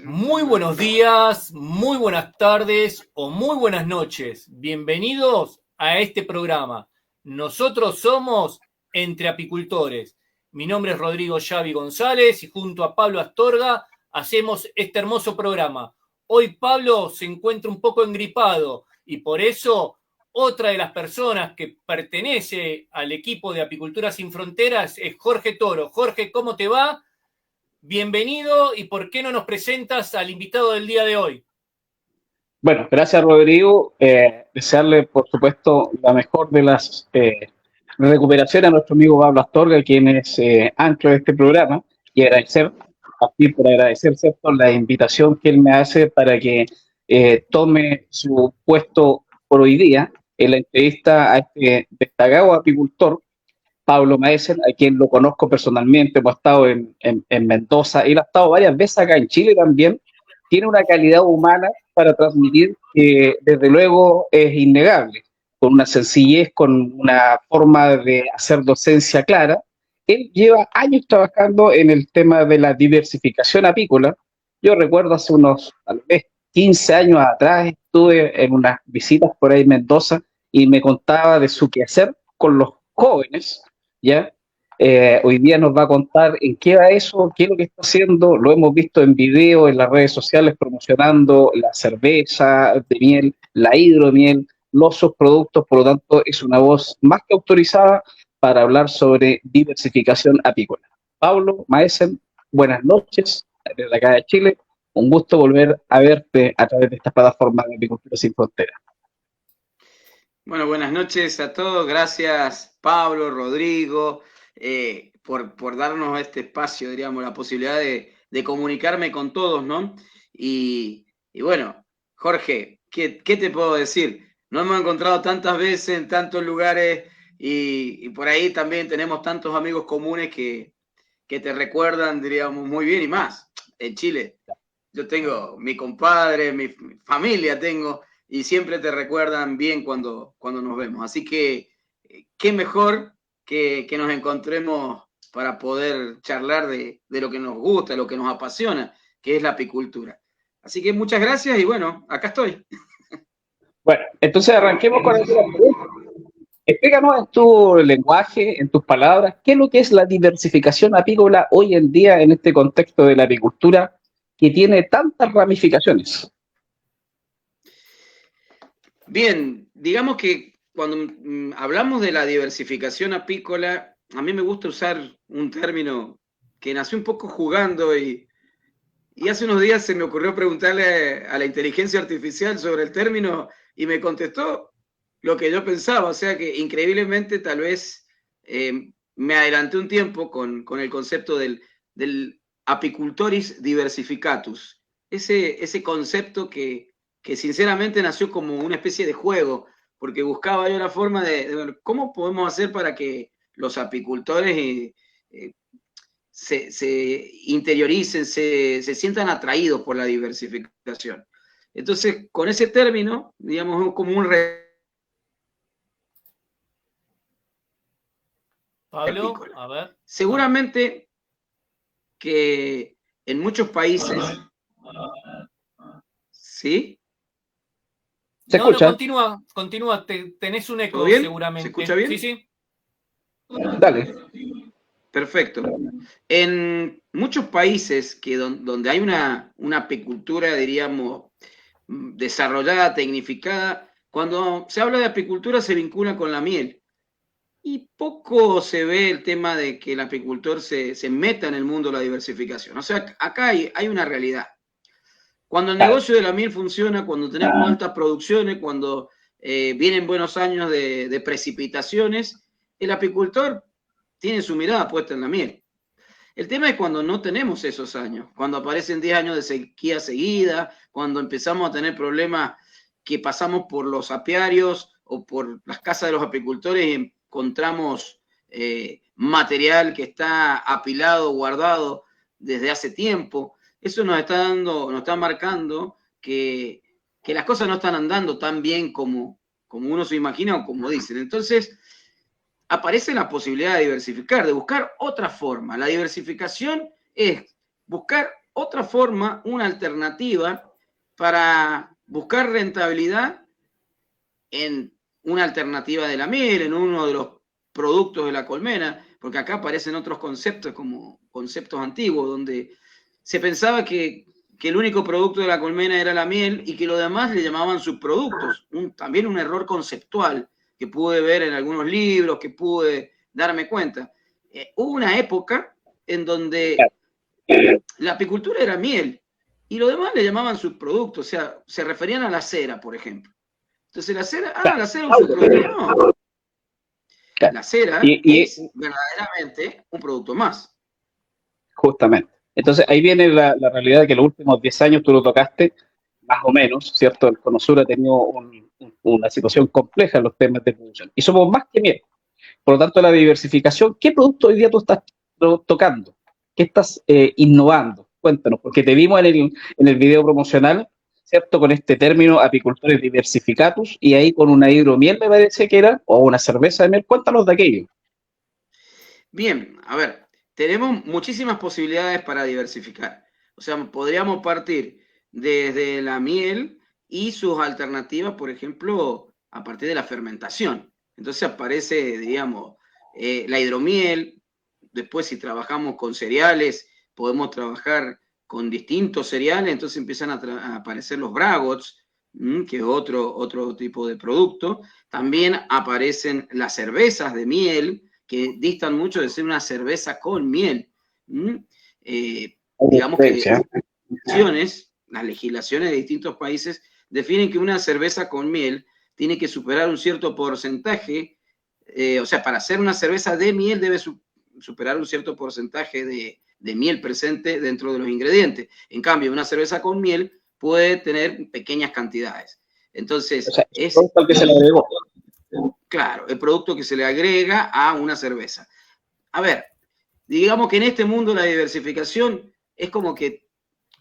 Muy buenos días, muy buenas tardes o muy buenas noches. Bienvenidos a este programa. Nosotros somos Entre Apicultores. Mi nombre es Rodrigo Xavi González y junto a Pablo Astorga hacemos este hermoso programa. Hoy Pablo se encuentra un poco engripado y por eso otra de las personas que pertenece al equipo de Apicultura Sin Fronteras es Jorge Toro. Jorge, ¿cómo te va? Bienvenido y ¿por qué no nos presentas al invitado del día de hoy? Bueno, gracias Rodrigo. Desearle, por supuesto, la mejor de las recuperaciones a nuestro amigo Pablo Astorga, quien es ancla de este programa, y agradecer, aquí por agradecer, ¿cierto?, la invitación que él me hace para que tome su puesto por hoy día en la entrevista a este destacado apicultor, Pablo Maesen, a quien lo conozco personalmente. Hemos estado en Mendoza, él ha estado varias veces acá en Chile también. Tiene una calidad humana para transmitir que desde luego es innegable, con una sencillez, con una forma de hacer docencia clara. Él lleva años trabajando en el tema de la diversificación apícola. Yo recuerdo hace unos, tal vez, 15 años atrás, estuve en unas visitas por ahí en Mendoza y me contaba de su quehacer con los jóvenes, ¿ya? Hoy día nos va a contar en qué va eso, qué es lo que está haciendo. Lo hemos visto en video, en las redes sociales, promocionando la cerveza de miel, la hidromiel, los subproductos. Por lo tanto, es una voz más que autorizada para hablar sobre diversificación apícola. Pablo Maesen, buenas noches desde acá de Chile. Un gusto volver a verte a través de esta plataforma de Apicultura Sin Fronteras. Bueno, buenas noches a todos. Gracias, Pablo, Rodrigo, por darnos este espacio, diríamos, la posibilidad de comunicarme con todos, ¿no? Y bueno, Jorge, ¿qué te puedo decir? Nos hemos encontrado tantas veces en tantos lugares y por ahí también tenemos tantos amigos comunes que te recuerdan, diríamos, muy bien y más. En Chile, yo tengo mi compadre, mi familia tengo, y siempre te recuerdan bien cuando nos vemos. Así que, qué mejor que nos encontremos para poder charlar de lo que nos gusta, lo que nos apasiona, que es la apicultura. Así que muchas gracias y bueno, acá estoy. Bueno, entonces arranquemos con algunas preguntas. Explícanos en tu lenguaje, en tus palabras, qué es lo que es la diversificación apícola hoy en día en este contexto de la apicultura que tiene tantas ramificaciones. Bien, digamos que cuando hablamos de la diversificación apícola, a mí me gusta usar un término que nació un poco jugando y hace unos días se me ocurrió preguntarle a la inteligencia artificial sobre el término y me contestó lo que yo pensaba, o sea que increíblemente tal vez me adelanté un tiempo con el concepto del apicultoris diversificatus, ese concepto que sinceramente nació como una especie de juego, porque buscaba yo la forma de ver cómo podemos hacer para que los apicultores se interioricen, se sientan atraídos por la diversificación. Entonces, con ese término, digamos, como un Pablo, a ver. Seguramente que en muchos países, ¿sí? ¿Se escucha? Continúa, tenés un ¿Todo eco bien? seguramente. ¿Se escucha bien? Sí, sí. Dale. Perfecto. En muchos países donde hay una apicultura, diríamos, desarrollada, tecnificada, cuando se habla de apicultura se vincula con la miel. Y poco se ve el tema de que el apicultor se meta en el mundo de la diversificación. O sea, acá hay una realidad. Cuando el negocio de la miel funciona, cuando tenemos altas producciones, cuando vienen buenos años de precipitaciones, el apicultor tiene su mirada puesta en la miel. El tema es cuando no tenemos esos años, cuando aparecen 10 años de sequía seguida, cuando empezamos a tener problemas que pasamos por los apiarios o por las casas de los apicultores y encontramos material que está apilado, guardado desde hace tiempo. Eso nos está marcando que las cosas no están andando tan bien como uno se imagina o como dicen. Entonces, aparece la posibilidad de diversificar, de buscar otra forma. La diversificación es buscar otra forma, una alternativa para buscar rentabilidad en una alternativa de la miel, en uno de los productos de la colmena, porque acá aparecen otros conceptos como conceptos antiguos, donde se pensaba que el único producto de la colmena era la miel y que lo demás le llamaban subproductos. También un error conceptual que pude ver en algunos libros, que pude darme cuenta. Hubo una época en donde la apicultura era miel y lo demás le llamaban subproductos, o sea, se referían a la cera, por ejemplo. Entonces la cera, la cera es un subproducto. No. La cera es verdaderamente un producto más. Justamente. Entonces ahí viene la realidad de que los últimos 10 años tú lo tocaste, más o menos, ¿cierto? El Cono Sur ha tenido una situación compleja en los temas de producción. Y somos más que miel. Por lo tanto, la diversificación, ¿qué producto hoy día tú estás tocando? ¿Qué estás innovando? Cuéntanos, porque te vimos en el video promocional, ¿cierto? Con este término, apicultores diversificatus, y ahí con una hidromiel, me parece que era, o una cerveza de miel. Cuéntanos de aquello. Bien, a ver, tenemos muchísimas posibilidades para diversificar. O sea, podríamos partir desde la miel y sus alternativas, por ejemplo, a partir de la fermentación. Entonces aparece, digamos, la hidromiel. Después, si trabajamos con cereales, podemos trabajar con distintos cereales. Entonces empiezan a aparecer los braggots, que es otro tipo de producto. También aparecen las cervezas de miel, que distan mucho de ser una cerveza con miel. Digamos que las legislaciones de distintos países definen que una cerveza con miel tiene que superar un cierto porcentaje, o sea, para hacer una cerveza de miel debe superar un cierto porcentaje de miel presente dentro de los ingredientes. En cambio, una cerveza con miel puede tener pequeñas cantidades. Entonces, o sea, es el que se le agregó. Claro, el producto que se le agrega a una cerveza. A ver, digamos que en este mundo la diversificación es como que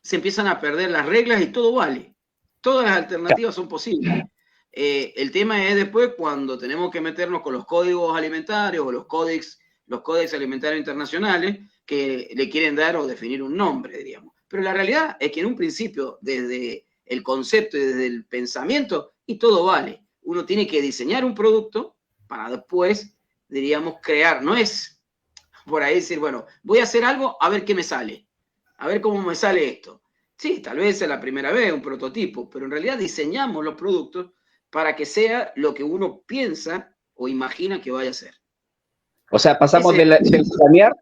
se empiezan a perder las reglas y todo vale. Todas las alternativas son posibles. El tema es después cuando tenemos que meternos con los códigos alimentarios o los códex alimentarios internacionales que le quieren dar o definir un nombre, diríamos. Pero la realidad es que en un principio, desde el concepto y desde el pensamiento, y todo vale. Uno tiene que diseñar un producto para después, diríamos, crear. No es por ahí decir, bueno, voy a hacer algo a ver qué me sale, a ver cómo me sale esto. Sí, tal vez es la primera vez, un prototipo, pero en realidad diseñamos los productos para que sea lo que uno piensa o imagina que vaya a ser. O sea, pasamos del planear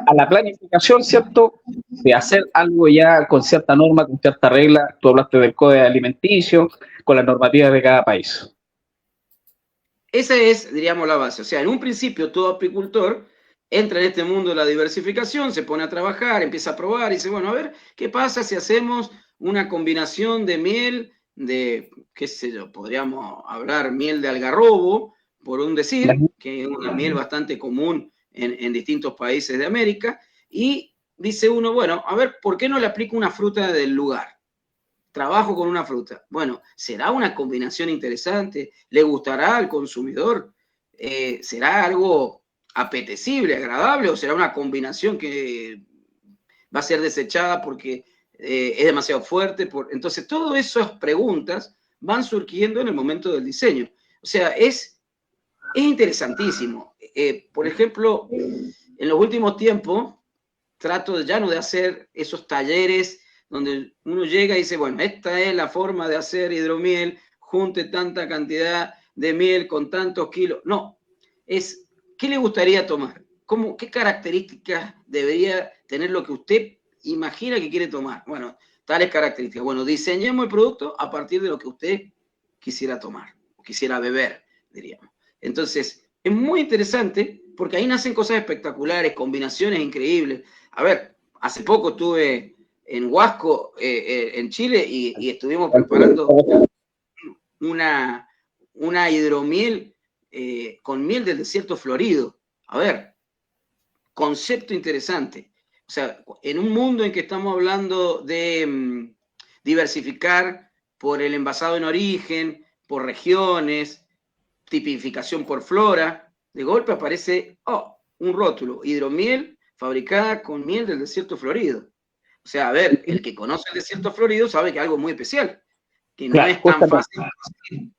a la planificación, ¿cierto? De hacer algo ya con cierta norma, con cierta regla. Tú hablaste del código alimenticio, con las normativas de cada país. Esa es, diríamos, la base. O sea, en un principio todo apicultor entra en este mundo de la diversificación, se pone a trabajar, empieza a probar y dice, bueno, a ver, ¿qué pasa si hacemos una combinación de miel de, qué sé yo, podríamos hablar miel de algarrobo, por un decir, que es una miel bastante común en distintos países de América, y dice uno, bueno, a ver, ¿por qué no le aplico una fruta del lugar? Trabajo con una fruta. Bueno, ¿será una combinación interesante? ¿Le gustará al consumidor? ¿Será algo apetecible, agradable, o será una combinación que va a ser desechada porque es demasiado fuerte? Entonces, todas esas preguntas van surgiendo en el momento del diseño. O sea, es interesantísimo. Por ejemplo, en los últimos tiempos, trato ya no de hacer esos talleres donde uno llega y dice, bueno, esta es la forma de hacer hidromiel, junte tanta cantidad de miel con tantos kilos. No, es, ¿qué le gustaría tomar? ¿Qué características debería tener lo que usted imagina que quiere tomar? Bueno, tales características. Bueno, diseñemos el producto a partir de lo que usted quisiera tomar, o quisiera beber, diríamos. Entonces, es muy interesante porque ahí nacen cosas espectaculares, combinaciones increíbles. A ver, hace poco estuve en Huasco, en Chile, y estuvimos preparando una hidromiel con miel del desierto florido. A ver, concepto interesante. O sea, en un mundo en que estamos hablando de diversificar por el envasado en origen, por regiones, tipificación por flora, de golpe aparece un rótulo, hidromiel fabricada con miel del desierto florido. O sea, a ver, el que conoce el desierto florido sabe que es algo muy especial, que no Claro, es tan justamente. fácil de conseguir.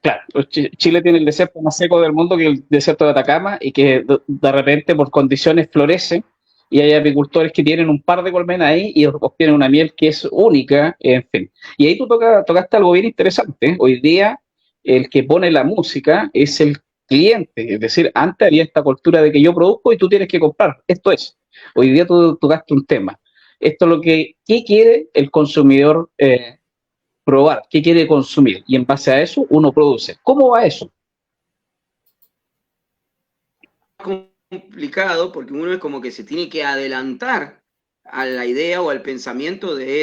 Claro, pues Chile tiene el desierto más seco del mundo, que es el desierto de Atacama, y que de repente por condiciones florece, y hay apicultores que tienen un par de colmenas ahí y obtienen una miel que es única, en fin. Y ahí tú tocaste algo bien interesante, ¿eh? Hoy día el que pone la música es el cliente, es decir, antes había esta cultura de que yo produzco y tú tienes que comprar. Esto es, hoy día tú tocaste un tema. Esto es lo que, ¿qué quiere el consumidor? Probar qué quiere consumir y en base a eso uno produce. ¿Cómo va eso? Complicado porque uno es como que se tiene que adelantar a la idea o al pensamiento de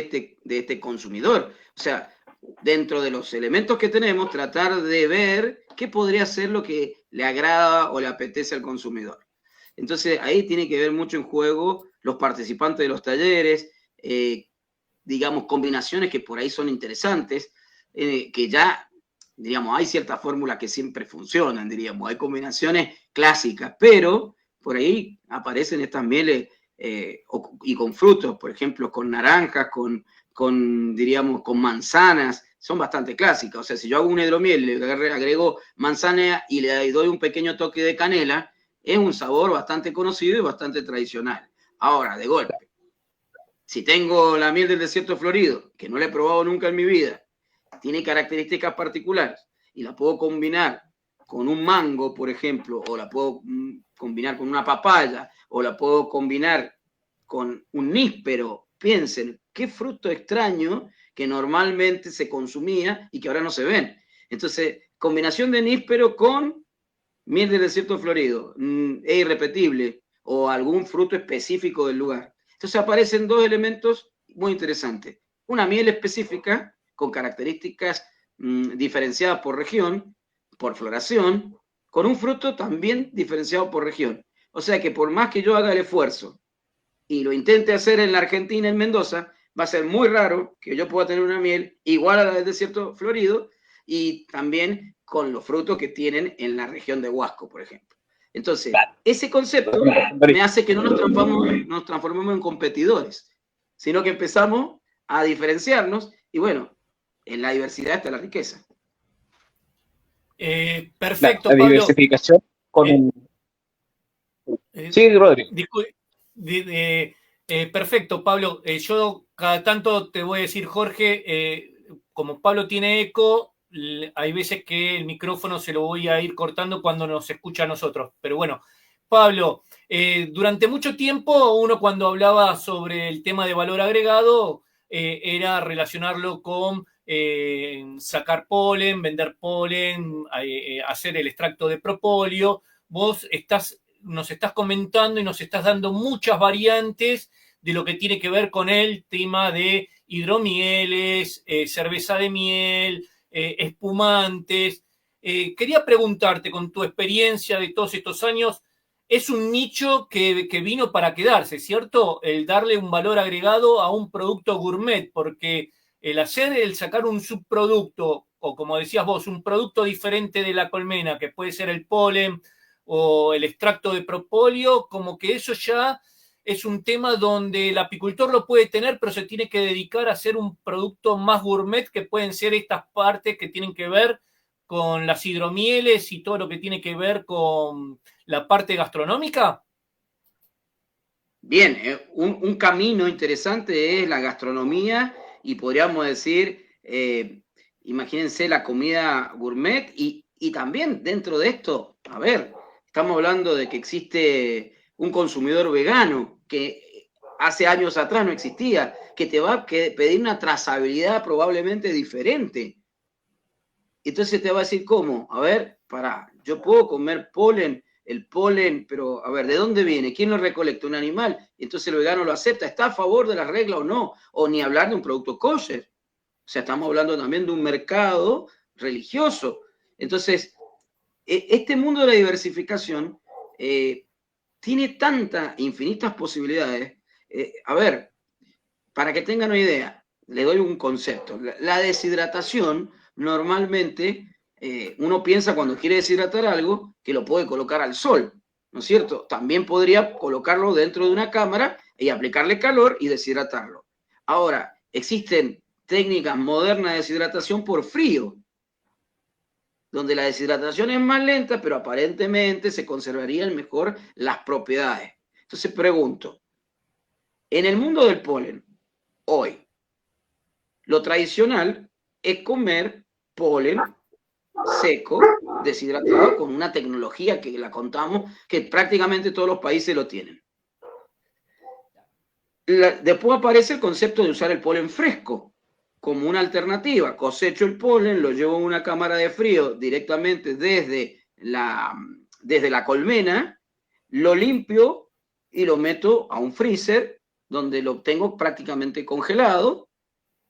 este consumidor. O sea, dentro de los elementos que tenemos, tratar de ver qué podría ser lo que le agrada o le apetece al consumidor. Entonces, ahí tiene que ver mucho en juego los participantes de los talleres, digamos, combinaciones que por ahí son interesantes, que ya, diríamos, hay ciertas fórmulas que siempre funcionan, diríamos, hay combinaciones clásicas, pero por ahí aparecen estas mieles y con frutos, por ejemplo, con naranjas, diríamos, con manzanas, son bastante clásicas. O sea, si yo hago un hidromiel, le agrego manzana y le doy un pequeño toque de canela, es un sabor bastante conocido y bastante tradicional. Ahora, de golpe, si tengo la miel del desierto florido, que no la he probado nunca en mi vida, tiene características particulares y la puedo combinar con un mango, por ejemplo, o la puedo combinar con una papaya, o la puedo combinar con un níspero. Piensen, qué fruto extraño que normalmente se consumía y que ahora no se ven. Entonces, combinación de níspero con miel del desierto florido, es irrepetible, o algún fruto específico del lugar. Entonces aparecen dos elementos muy interesantes. Una miel específica con características diferenciadas por región, por floración, con un fruto también diferenciado por región. O sea que por más que yo haga el esfuerzo y lo intente hacer en la Argentina, en Mendoza, va a ser muy raro que yo pueda tener una miel igual a la del desierto florido y también con los frutos que tienen en la región de Huasco, por ejemplo. Entonces, ese concepto me hace que no nos transformemos en competidores, sino que empezamos a diferenciarnos y bueno, en la diversidad está la riqueza. Perfecto, La Pablo. diversificación con sí, Rodrigo. Perfecto, Pablo. Yo cada tanto te voy a decir, Jorge, como Pablo tiene eco, hay veces que el micrófono se lo voy a ir cortando cuando nos escucha a nosotros. Pero bueno, Pablo, durante mucho tiempo uno cuando hablaba sobre el tema de valor agregado era relacionarlo con sacar polen, vender polen, hacer el extracto de propóleo. Vos nos estás comentando y nos estás dando muchas variantes de lo que tiene que ver con el tema de hidromieles, cerveza de miel, espumantes. Quería preguntarte, con tu experiencia de todos estos años, es un nicho que vino para quedarse, ¿cierto? El darle un valor agregado a un producto gourmet, porque el sacar un subproducto, o como decías vos, un producto diferente de la colmena, que puede ser el polen o el extracto de propóleo, como que eso ya es un tema donde el apicultor lo puede tener, pero se tiene que dedicar a hacer un producto más gourmet, que pueden ser estas partes que tienen que ver con las hidromieles y todo lo que tiene que ver con la parte gastronómica. Bien, un camino interesante es la gastronomía y podríamos decir, imagínense la comida gourmet y también dentro de esto, a ver, estamos hablando de que existe un consumidor vegano que hace años atrás no existía, que te va a pedir una trazabilidad probablemente diferente. Entonces te va a decir, ¿cómo? A ver, yo puedo comer polen, el polen, pero a ver, ¿de dónde viene? ¿Quién lo recolecta? ¿Un animal? Entonces el vegano lo acepta, ¿está a favor de la regla o no? O ni hablar de un producto kosher. O sea, estamos hablando también de un mercado religioso. Entonces, este mundo de la diversificación tiene tantas, infinitas posibilidades. A ver, para que tengan una idea, le doy un concepto. La deshidratación normalmente uno piensa cuando quiere deshidratar algo que lo puede colocar al sol. ¿no es cierto? También podría colocarlo dentro de una cámara y aplicarle calor y deshidratarlo. Ahora, existen técnicas modernas de deshidratación por frío, donde la deshidratación es más lenta, pero aparentemente se conservarían mejor las propiedades. Entonces pregunto, en el mundo del polen, hoy, lo tradicional es comer polen seco, deshidratado, con una tecnología que la contamos, que prácticamente todos los países lo tienen. Después aparece el concepto de usar el polen fresco como una alternativa. Cosecho el polen, lo llevo a una cámara de frío directamente desde la colmena, lo limpio y lo meto a un freezer donde lo tengo prácticamente congelado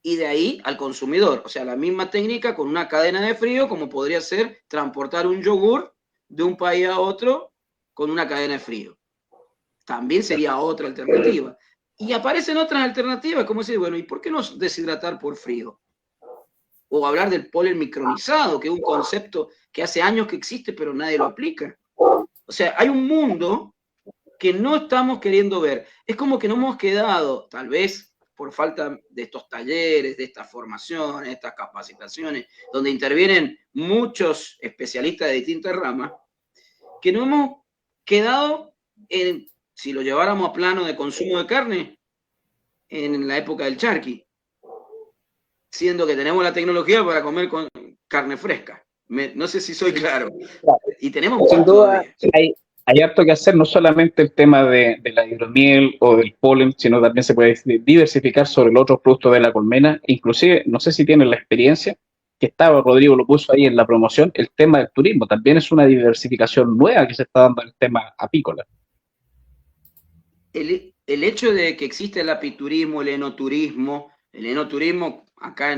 y de ahí al consumidor. O sea, la misma técnica con una cadena de frío como podría ser transportar un yogur de un país a otro con una cadena de frío. También sería otra alternativa. Y aparecen otras alternativas, como decir, bueno, ¿y por qué no deshidratar por frío? O hablar del polen micronizado, que es un concepto que hace años que existe, pero nadie lo aplica. O sea, hay un mundo que no estamos queriendo ver. Es como que no hemos quedado, tal vez por falta de estos talleres, de estas formaciones, de estas capacitaciones, donde intervienen muchos especialistas de distintas ramas, que no hemos quedado en, si lo lleváramos a plano de consumo de carne, en la época del charqui, siendo que tenemos la tecnología para comer con carne fresca. No sé si soy claro. Y tenemos sin duda, hay harto que hacer, no solamente el tema de la hidromiel o del polen, sino también se puede diversificar sobre los otros productos de la colmena. Inclusive, no sé si tienen la experiencia, que estaba, Rodrigo lo puso ahí en la promoción, el tema del turismo. También es una diversificación nueva que se está dando en el tema apícola. El hecho de que existe el apiturismo, el enoturismo acá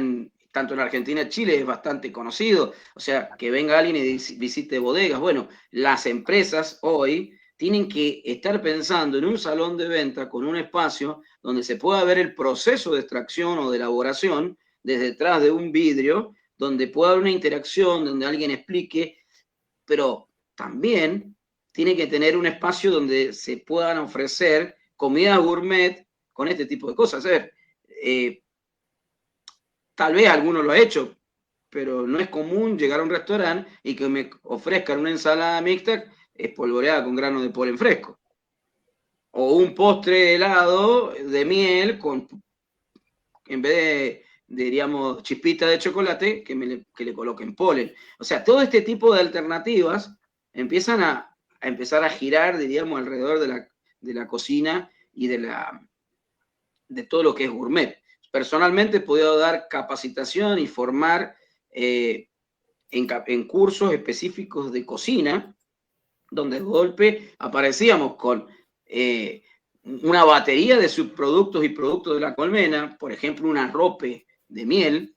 tanto en Argentina y Chile es bastante conocido, o sea, que venga alguien y visite bodegas. Bueno, las empresas hoy tienen que estar pensando en un salón de venta con un espacio donde se pueda ver el proceso de extracción o de elaboración desde detrás de un vidrio, donde pueda haber una interacción, donde alguien explique, pero también tiene que tener un espacio donde se puedan ofrecer comida gourmet con este tipo de cosas. A ver, tal vez alguno lo ha hecho, pero no es común llegar a un restaurante y que me ofrezcan una ensalada mixta espolvoreada con granos de polen fresco. O un postre de helado de miel con, en vez de diríamos, chispita de chocolate, que le coloquen polen. O sea, todo este tipo de alternativas empiezan a empezar a girar, diríamos, alrededor de la cocina y de todo lo que es gourmet. Personalmente he podido dar capacitación y formar en cursos específicos de cocina, donde de golpe aparecíamos con una batería de subproductos y productos de la colmena, por ejemplo, un arrope de miel,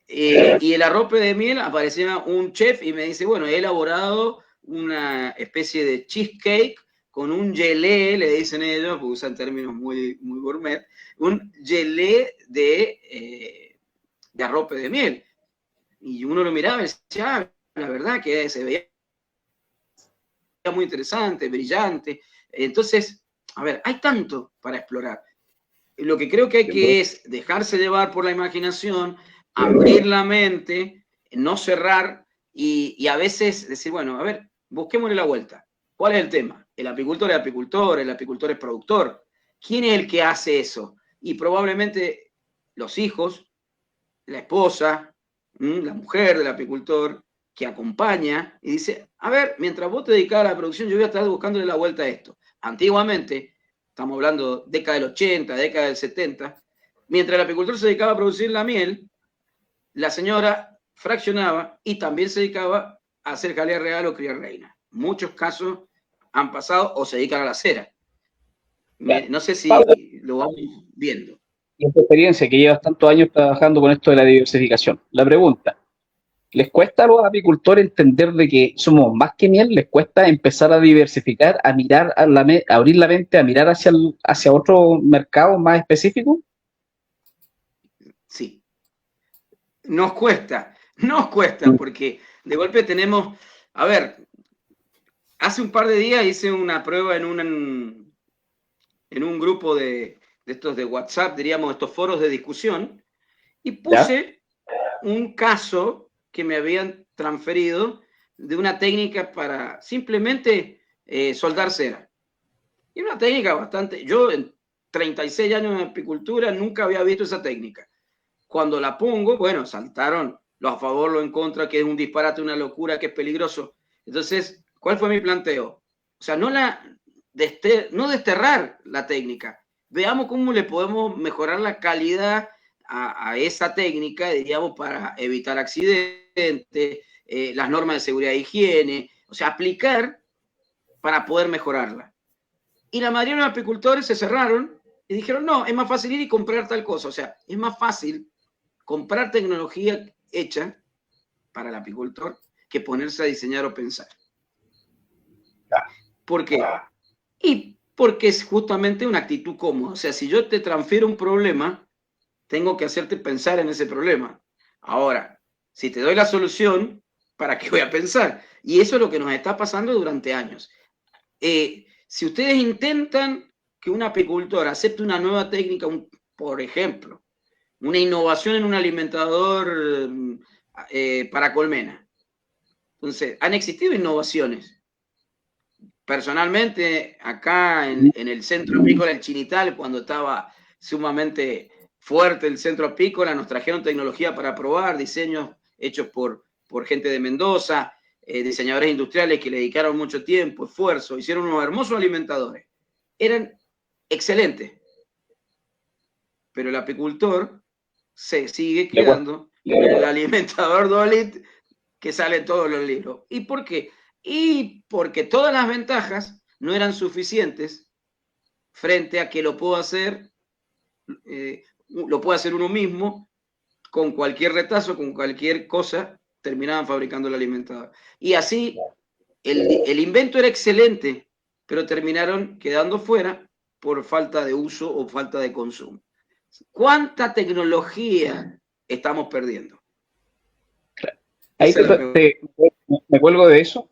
y el arrope de miel aparecía un chef y me dice, bueno, he elaborado una especie de cheesecake con un gelé, le dicen ellos, porque usan términos muy, muy gourmet, un gelé de arrope de miel. Y uno lo miraba y decía, ah, la verdad que se veía muy interesante, brillante. Entonces, a ver, hay tanto para explorar. Lo que creo que hay que es dejarse llevar por la imaginación, abrir la mente, no cerrar y a veces decir, bueno, a ver, busquémosle la vuelta. ¿Cuál es el tema? El apicultor es productor. ¿Quién es el que hace eso? Y probablemente los hijos, la esposa, la mujer del apicultor, que acompaña y dice, a ver, mientras vos te dedicás a la producción, yo voy a estar buscándole la vuelta a esto. Antiguamente, estamos hablando década del 80, década del 70, mientras el apicultor se dedicaba a producir la miel, la señora fraccionaba y también se dedicaba a hacer jalea real o criar reina. Muchos casos han pasado o se dedican a la cera. No sé si lo vamos viendo. Y en tu experiencia, que llevas tantos años trabajando con esto de la diversificación, la pregunta, ¿les cuesta a los apicultores entender de que somos más que miel? ¿Les cuesta empezar a diversificar, a mirar, a abrir la mente, a mirar hacia otro mercado más específico? Sí. Nos cuesta, porque de golpe tenemos, a ver, hace un par de días hice una prueba en un grupo de estos de WhatsApp, diríamos, estos foros de discusión, y puse un caso que me habían transferido de una técnica para simplemente soldar cera. Y una técnica bastante... Yo en 36 años de apicultura nunca había visto esa técnica. Cuando la pongo, bueno, saltaron los a favor, los en contra, que es un disparate, una locura, que es peligroso. Entonces, ¿cuál fue mi planteo? O sea, no desterrar la técnica. Veamos cómo le podemos mejorar la calidad a esa técnica, diríamos, para evitar accidentes, las normas de seguridad e higiene, o sea, aplicar para poder mejorarla. Y la mayoría de los apicultores se cerraron y dijeron, no, es más fácil ir y comprar tal cosa. O sea, es más fácil comprar tecnología hecha para el apicultor que ponerse a diseñar o pensar. ¿Por qué? Y porque es justamente una actitud cómoda. O sea, si yo te transfiero un problema, tengo que hacerte pensar en ese problema. Ahora, si te doy la solución, ¿para qué voy a pensar? Y eso es lo que nos está pasando durante años. Si ustedes intentan que un apicultor acepte una nueva técnica, por ejemplo, una innovación en un alimentador para colmena. Entonces, han existido innovaciones. Personalmente, acá en el centro apícola del Chinital, cuando estaba sumamente fuerte el centro apícola, nos trajeron tecnología para probar, diseños hechos por gente de Mendoza, diseñadores industriales que le dedicaron mucho tiempo, esfuerzo, hicieron unos hermosos alimentadores. Eran excelentes. Pero el apicultor se sigue quedando con el alimentador Dolit que sale en todos los libros. ¿Y por qué? Y porque todas las ventajas no eran suficientes frente a que lo puedo hacer uno mismo con cualquier retazo, con cualquier cosa, terminaban fabricando el alimentador. Y así, el invento era excelente, pero terminaron quedando fuera por falta de uso o falta de consumo. ¿Cuánta tecnología estamos perdiendo? Ahí me cuelgo de eso.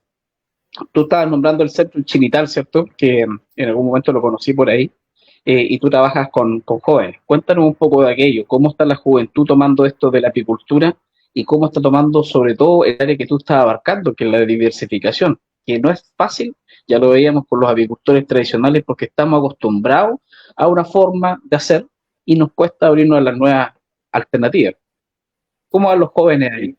Tú estabas nombrando el centro Chinital, ¿cierto? Que en algún momento lo conocí por ahí. Y tú trabajas con jóvenes. Cuéntanos un poco de aquello. ¿Cómo está la juventud tomando esto de la apicultura? Y cómo está tomando sobre todo el área que tú estás abarcando, que es la diversificación, que no es fácil, ya lo veíamos con los apicultores tradicionales, porque estamos acostumbrados a una forma de hacer y nos cuesta abrirnos a las nuevas alternativas. ¿Cómo van los jóvenes ahí?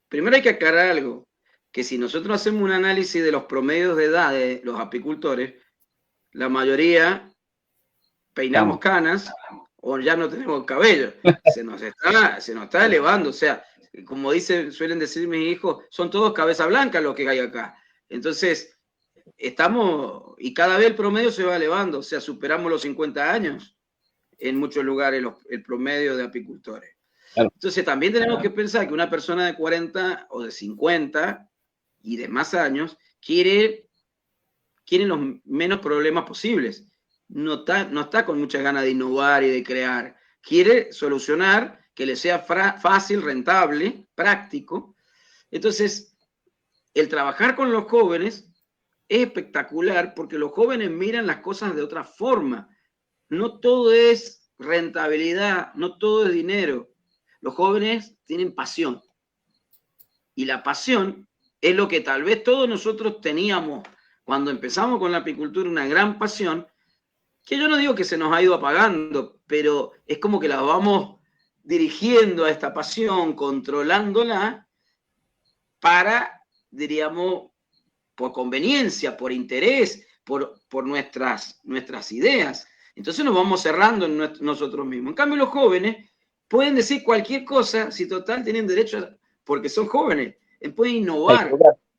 Primero hay que aclarar algo, que si nosotros hacemos un análisis de los promedios de edad de los apicultores, la mayoría peinamos canas o ya no tenemos cabello. Se nos está elevando. O sea, como suelen decir mis hijos, son todos cabeza blanca los que hay acá. Entonces, y cada vez el promedio se va elevando. O sea, superamos los 50 años en muchos lugares el promedio de apicultores. Claro. Entonces, también tenemos que pensar que una persona de 40 o de 50 y de más años quiere los menos problemas posibles. No está con muchas ganas de innovar y de crear. Quiere solucionar que le sea fácil, rentable, práctico. Entonces, el trabajar con los jóvenes es espectacular porque los jóvenes miran las cosas de otra forma. No todo es rentabilidad, no todo es dinero. Los jóvenes tienen pasión. Y la pasión es lo que tal vez todos nosotros teníamos cuando empezamos con la apicultura, una gran pasión, que yo no digo que se nos ha ido apagando, pero es como que la vamos dirigiendo a esta pasión, controlándola para, diríamos, por conveniencia, por interés, por nuestras ideas. Entonces nos vamos cerrando en nosotros mismos. En cambio, los jóvenes pueden decir cualquier cosa, si total tienen derecho, porque son jóvenes, pueden innovar.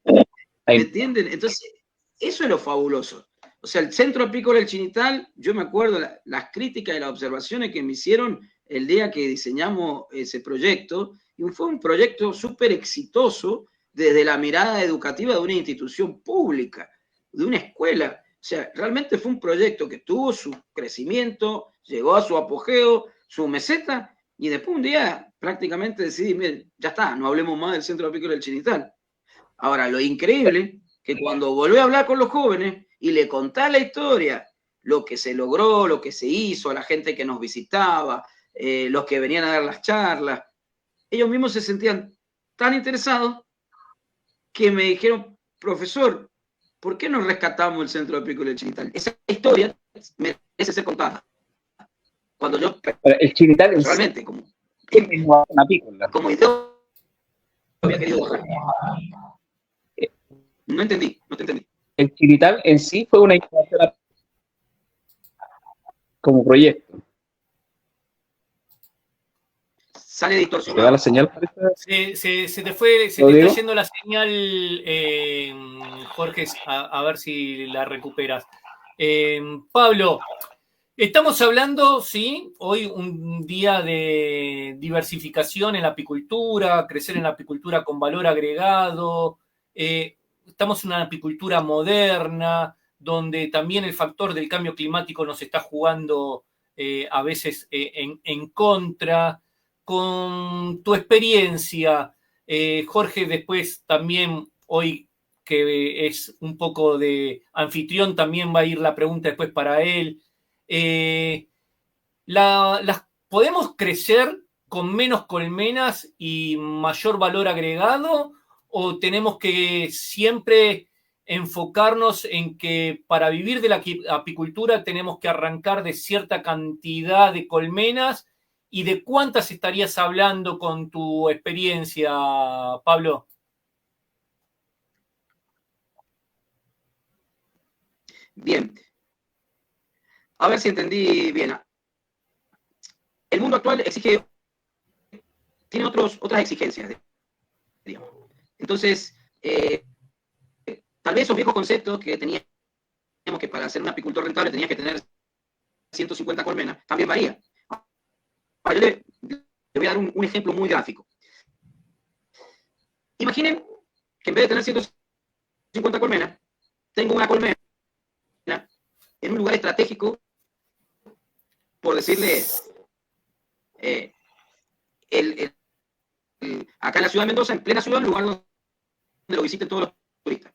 ¿Me entienden? Entonces, eso es lo fabuloso. O sea, el centro apícola del Chinital, yo me acuerdo las críticas y las observaciones que me hicieron el día que diseñamos ese proyecto, y fue un proyecto súper exitoso desde la mirada educativa de una institución pública, de una escuela. O sea, realmente fue un proyecto que tuvo su crecimiento, llegó a su apogeo, su meseta, y después un día prácticamente decidí, miren, ya está, no hablemos más del centro apícola del Chinital. Ahora, lo increíble que cuando volvió a hablar con los jóvenes y le contaba la historia, lo que se logró, lo que se hizo, a la gente que nos visitaba, los que venían a dar las charlas, ellos mismos se sentían tan interesados que me dijeron, profesor, ¿por qué no rescatamos el Centro Apícola del Chinital? Esa historia merece ser contada. Cuando yo, el Chinital es realmente, como apícola. Como idea, había querido borrar. No entendí. El Chinital en sí fue una innovación como proyecto. Sale distorsionado. ¿Te da la señal? Se te está yendo la señal, Jorge, a ver si la recuperas. Pablo, estamos hablando, sí, hoy un día de diversificación en la apicultura, crecer en la apicultura con valor agregado. Estamos en una apicultura moderna, donde también el factor del cambio climático nos está jugando a veces en contra. Con tu experiencia, Jorge, después también hoy que es un poco de anfitrión, también va a ir la pregunta después para él. ¿Podemos crecer con menos colmenas y mayor valor agregado? ¿O tenemos que siempre enfocarnos en que para vivir de la apicultura tenemos que arrancar de cierta cantidad de colmenas? ¿Y de cuántas estarías hablando con tu experiencia, Pablo? Bien. A ver si entendí bien. El mundo actual tiene otras exigencias, digamos. Entonces, tal vez esos viejos conceptos que teníamos que para ser un apicultor rentable tenías que tener 150 colmenas, también varía. Yo le voy a dar un ejemplo muy gráfico. Imaginen que en vez de tener 150 colmenas, tengo una colmena en un lugar estratégico, por decirle, acá en la ciudad de Mendoza, en plena ciudad, un lugar donde lo visiten todos los turistas.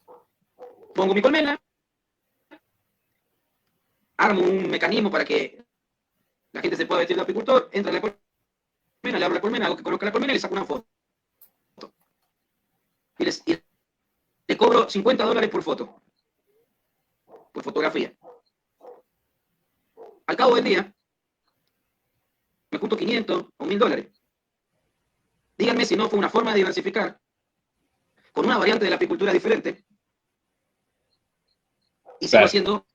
Pongo mi colmena, armo un mecanismo para que la gente se pueda vestir de apicultor, entra en la colmena, le abro la colmena, hago que coloque la colmena y le saco una foto. Y le cobro $50 por foto, por fotografía. Al cabo del día, me junto 500 o $1000. Díganme si no fue una forma de diversificar, con una variante de la apicultura diferente, y sigo haciendo,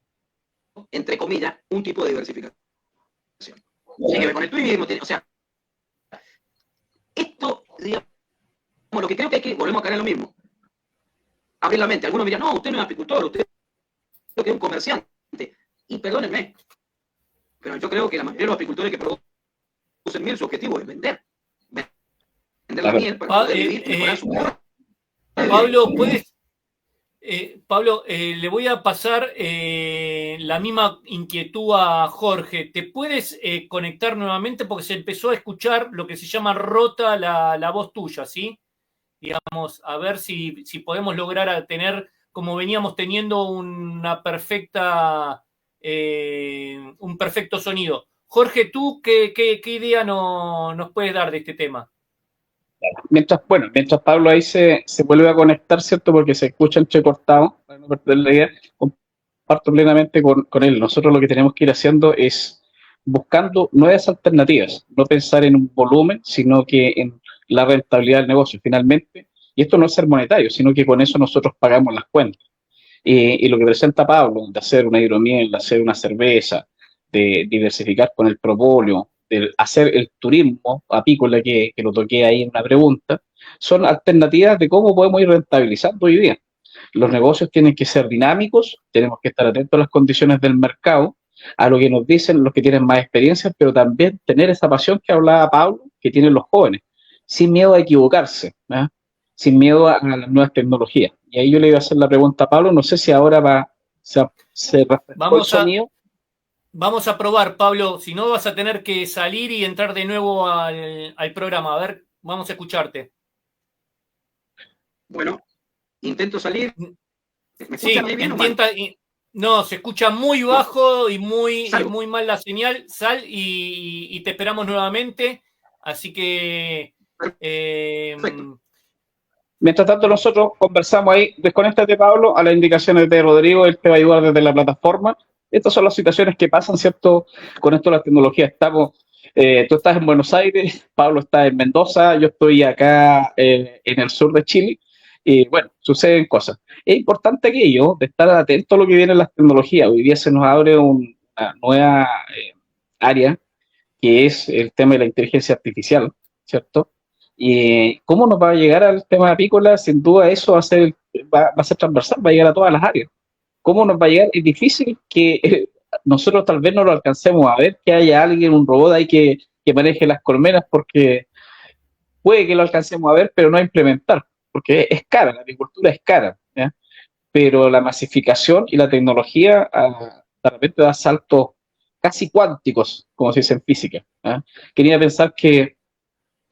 entre comillas, un tipo de diversificación. Tiene que ver con el turismo, o sea, esto, digamos, lo que creo que hay que, volvemos a caer en lo mismo, abrir la mente. Algunos me dirán, no, usted no es apicultor, usted es un comerciante. Y perdónenme, pero yo creo que la mayoría de los apicultores que producen miel, su objetivo es vender la miel para poder vivir, mejorar su vida. Pablo, Pablo, le voy a pasar la misma inquietud a Jorge. ¿Te puedes conectar nuevamente? Porque se empezó a escuchar lo que se llama rota la voz tuya, ¿sí? Digamos, a ver si podemos lograr tener, como veníamos teniendo, un perfecto sonido. Jorge, ¿tú qué idea nos puedes dar de este tema? Mientras Pablo ahí se vuelve a conectar, ¿cierto? Porque se escucha entrecortado, para no perder la idea, comparto plenamente con él. Nosotros lo que tenemos que ir haciendo es buscando nuevas alternativas, no pensar en un volumen, sino que en la rentabilidad del negocio, finalmente. Y esto no es ser monetario, sino que con eso nosotros pagamos las cuentas. Y lo que presenta Pablo, de hacer una hidromiel, de hacer una cerveza, de diversificar con el propóleo, de hacer el turismo apícola que lo toqué ahí en una pregunta, son alternativas de cómo podemos ir rentabilizando hoy día. Los negocios tienen que ser dinámicos, tenemos que estar atentos a las condiciones del mercado, a lo que nos dicen los que tienen más experiencia, pero también tener esa pasión que hablaba Pablo, que tienen los jóvenes, sin miedo a equivocarse, ¿eh? Sin miedo a las nuevas tecnologías. Y ahí yo le iba a hacer la pregunta a Pablo, no sé si ahora se refrescó el sonido. Vamos a probar, Pablo, si no vas a tener que salir y entrar de nuevo al programa. A ver, vamos a escucharte. Bueno, intento salir. ¿Me Sí, escuchan bien o mal? no, se escucha muy bajo y muy mal la señal. Sal y te esperamos nuevamente. Así que Perfecto. Mientras tanto, nosotros conversamos ahí, desconéctate, Pablo, a las indicaciones de Rodrigo, él te va a ayudar desde la plataforma. Estas son las situaciones que pasan, ¿cierto? Con esto de la tecnología. Tú estás en Buenos Aires, Pablo está en Mendoza, yo estoy acá en el sur de Chile, y bueno, suceden cosas. Es importante aquello de estar atento a lo que viene en las tecnologías. Hoy día se nos abre una nueva área que es el tema de la inteligencia artificial, ¿cierto? Y cómo nos va a llegar al tema apícola, sin duda eso va a ser transversal, va a llegar a todas las áreas. ¿Cómo nos va a llegar? Es difícil que nosotros tal vez no lo alcancemos a ver, que haya alguien, un robot ahí que maneje las colmenas, porque puede que lo alcancemos a ver, pero no a implementar, porque es cara, la agricultura es cara, ¿ya? Pero la masificación y la tecnología de repente da saltos casi cuánticos, como se dice en física. ¿Ah? Quería pensar que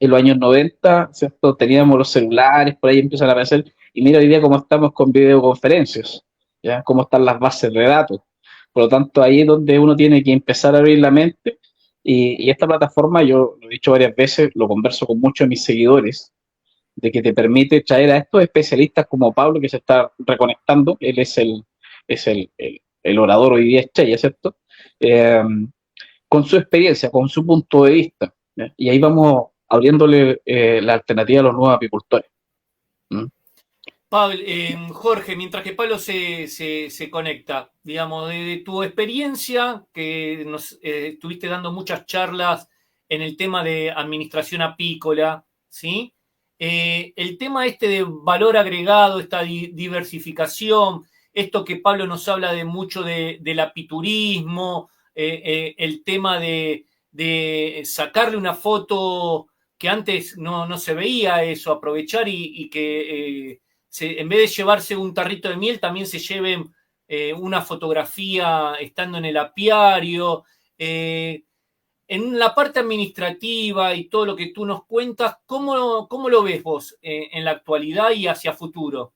en los años 90, ¿cierto? Teníamos los celulares, por ahí empiezan a aparecer, y mira hoy día cómo estamos con videoconferencias, ¿ya? Cómo están las bases de datos. Por lo tanto, ahí es donde uno tiene que empezar a abrir la mente, y esta plataforma, yo lo he dicho varias veces, lo converso con muchos de mis seguidores, de que te permite traer a estos especialistas como Pablo, que se está reconectando, él es el orador hoy día estrella, ¿cierto? Eh, con su experiencia, con su punto de vista, ¿ya? Y ahí vamos abriéndole la alternativa a los nuevos apicultores. ¿Mm? Pablo, Jorge, mientras que Pablo se conecta, digamos, de tu experiencia, que nos estuviste dando muchas charlas en el tema de administración apícola, ¿sí? El tema este de valor agregado, esta diversificación, esto que Pablo nos habla de mucho del apiturismo, el tema de sacarle una foto que antes no se veía eso, aprovechar y que en vez de llevarse un tarrito de miel, también se lleven una fotografía estando en el apiario. En la parte administrativa y todo lo que tú nos cuentas, ¿cómo lo ves vos en la actualidad y hacia futuro?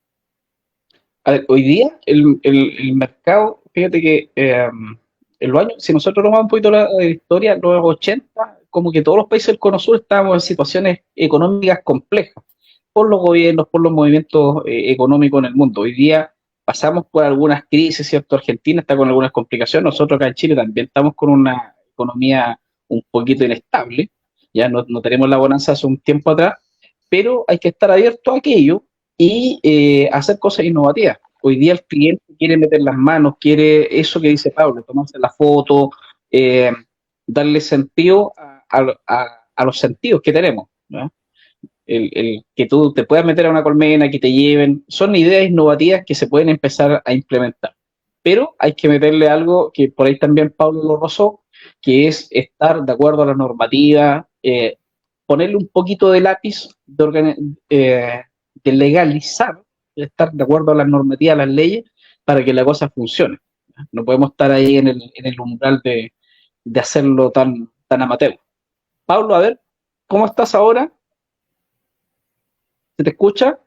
A ver, hoy día el mercado, fíjate que en los años, si nosotros nos vamos un poquito a la historia, los 80, como que todos los países del Cono Sur estábamos en situaciones económicas complejas, por los gobiernos, por los movimientos económicos en el mundo. Hoy día pasamos por algunas crisis, ¿cierto? Argentina está con algunas complicaciones, nosotros acá en Chile también estamos con una economía un poquito inestable, ya no tenemos la bonanza hace un tiempo atrás, pero hay que estar abierto a aquello y hacer cosas innovativas. Hoy día el cliente quiere meter las manos, quiere eso que dice Pablo, tomarse la foto, eh, darle sentido a los sentidos que tenemos, ¿no? El que tú te puedas meter a una colmena, que te lleven, son ideas innovativas que se pueden empezar a implementar. Pero hay que meterle algo que por ahí también Pablo lo rozó, que es estar de acuerdo a la normativa, ponerle un poquito de lápiz de legalizar, de estar de acuerdo a las normativas, a las leyes, para que la cosa funcione. No podemos estar ahí en el umbral de hacerlo tan amateur. Pablo, a ver, ¿cómo estás ahora? ¿Se te escucha?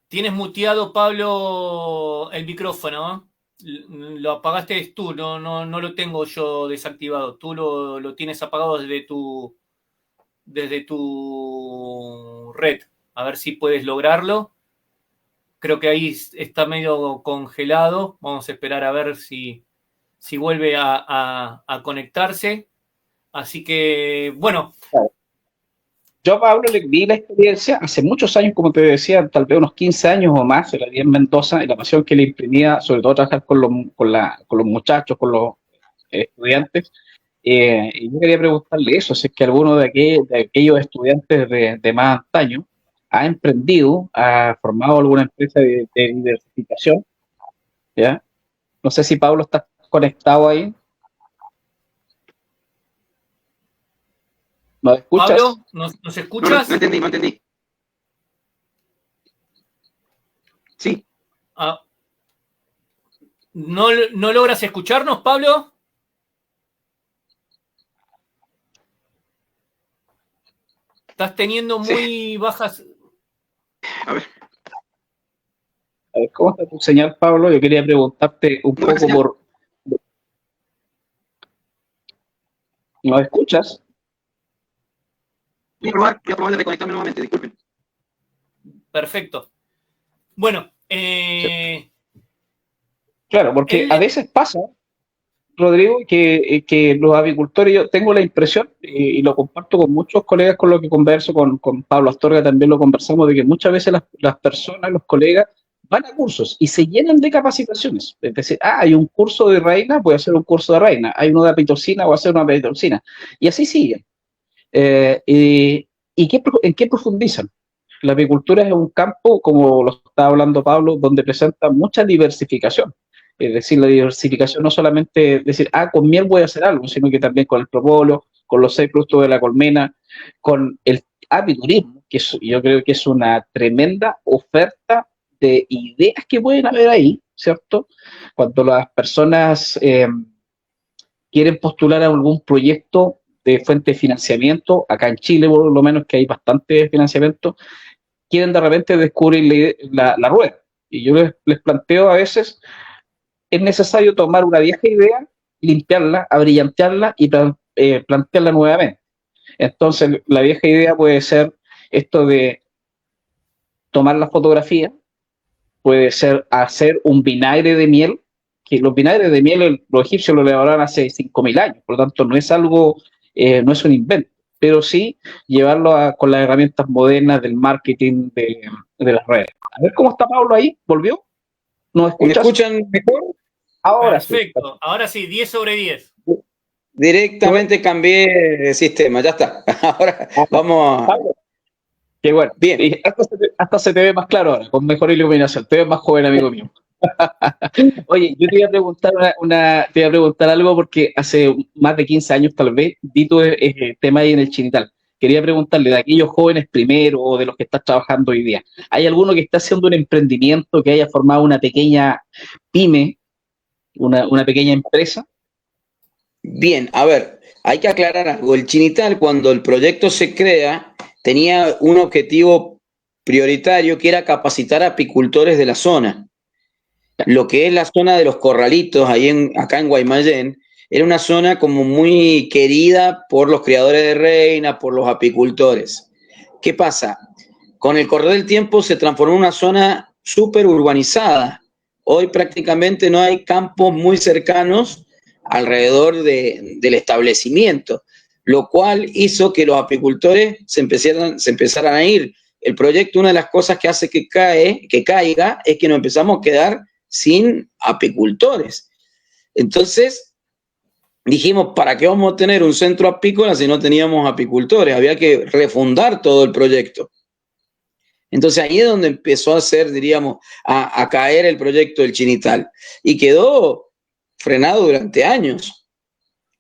Tienes muteado, Pablo, el micrófono, ¿eh? Lo apagaste tú, no lo tengo yo desactivado. Tú lo tienes apagado desde tu red. A ver si puedes lograrlo. Creo que ahí está medio congelado. Vamos a esperar a ver si vuelve a conectarse. Así que, bueno. Yo a Pablo le vi la experiencia hace muchos años, como te decía, tal vez unos 15 años o más, en la vida en Mendoza, y la pasión que le imprimía, sobre todo trabajar con los muchachos, con los estudiantes. Y yo quería preguntarle eso, si es que alguno de aquellos estudiantes de más antaño ha emprendido, ha formado alguna empresa de diversificación, ¿ya? No sé si Pablo está conectado ahí. ¿Nos escuchas? Pablo, ¿nos No, no escuchas? entendí, no entendí. Sí, Ah, ¿no logras escucharnos, Pablo? Estás teniendo sí. muy bajas. A ver. A ver, ¿Cómo está tu señal, Pablo? Yo quería preguntarte un poco por... ¿No escuchas? Voy a probar de reconectarme nuevamente, disculpen. Perfecto. Bueno, Claro, porque a veces pasa, Rodrigo, que los apicultores, yo tengo la impresión, y lo comparto con muchos colegas con los que converso, con Pablo Astorga también lo conversamos, de que muchas veces las personas, los colegas, van a cursos y se llenan de capacitaciones. Es decir, hay un curso de reina, voy a hacer un curso de reina, hay uno de apitocina, voy a hacer una apitocina. Y así siguen. ¿En qué profundizan? La apicultura es un campo, como lo estaba hablando Pablo, donde presenta mucha diversificación. Es decir, la diversificación no solamente decir, con miel voy a hacer algo, sino que también con el propóleo, con los 6 productos de la colmena, con el apiturismo, yo creo que es una tremenda oferta de ideas que pueden haber ahí, ¿cierto? Cuando las personas quieren postular a algún proyecto de fuente de financiamiento, acá en Chile por lo menos que hay bastante financiamiento, quieren de repente descubrir la rueda. Y yo les planteo a veces, es necesario tomar una vieja idea, limpiarla, abrillantearla y plantearla nuevamente. Entonces, la vieja idea puede ser esto de tomar la fotografía, puede ser hacer un vinagre de miel, que los vinagres de miel los egipcios lo elaboraron hace 5.000 años, por lo tanto no es algo, no es un invento, pero sí llevarlo con las herramientas modernas del marketing de las redes. A ver cómo está Pablo ahí, ¿volvió? ¿Nos escuchas? ¿Me escuchan mejor? Ahora perfecto, sí. Ahora sí, 10 sobre 10. Directamente cambié de sistema, ya está. Ahora vamos a... Qué bueno. Bien. Y hasta se te ve más claro ahora, con mejor iluminación. Te ves más joven, amigo mío. Oye, yo te iba a preguntar te iba a preguntar algo porque hace más de 15 años tal vez vi tu tema ahí en el Chinital. Quería preguntarle de aquellos jóvenes primero o de los que estás trabajando hoy día. ¿Hay alguno que está haciendo un emprendimiento, que haya formado una pequeña pyme, una pequeña empresa? Bien, a ver, hay que aclarar algo. El Chinital, cuando el proyecto se crea, tenía un objetivo prioritario que era capacitar a apicultores de la zona. Lo que es la zona de los corralitos, acá en Guaymallén, era una zona como muy querida por los criadores de reinas, por los apicultores. ¿Qué pasa? Con el correr del tiempo se transformó en una zona súper urbanizada. Hoy prácticamente no hay campos muy cercanos alrededor del establecimiento, lo cual hizo que los apicultores se empezaran a ir. El proyecto, una de las cosas que hace que caiga, es que nos empezamos a quedar sin apicultores. Entonces, dijimos, ¿para qué vamos a tener un centro apícola si no teníamos apicultores? Había que refundar todo el proyecto. Entonces, ahí es donde empezó a hacer, diríamos, a caer el proyecto del Chinital. Y quedó frenado durante años.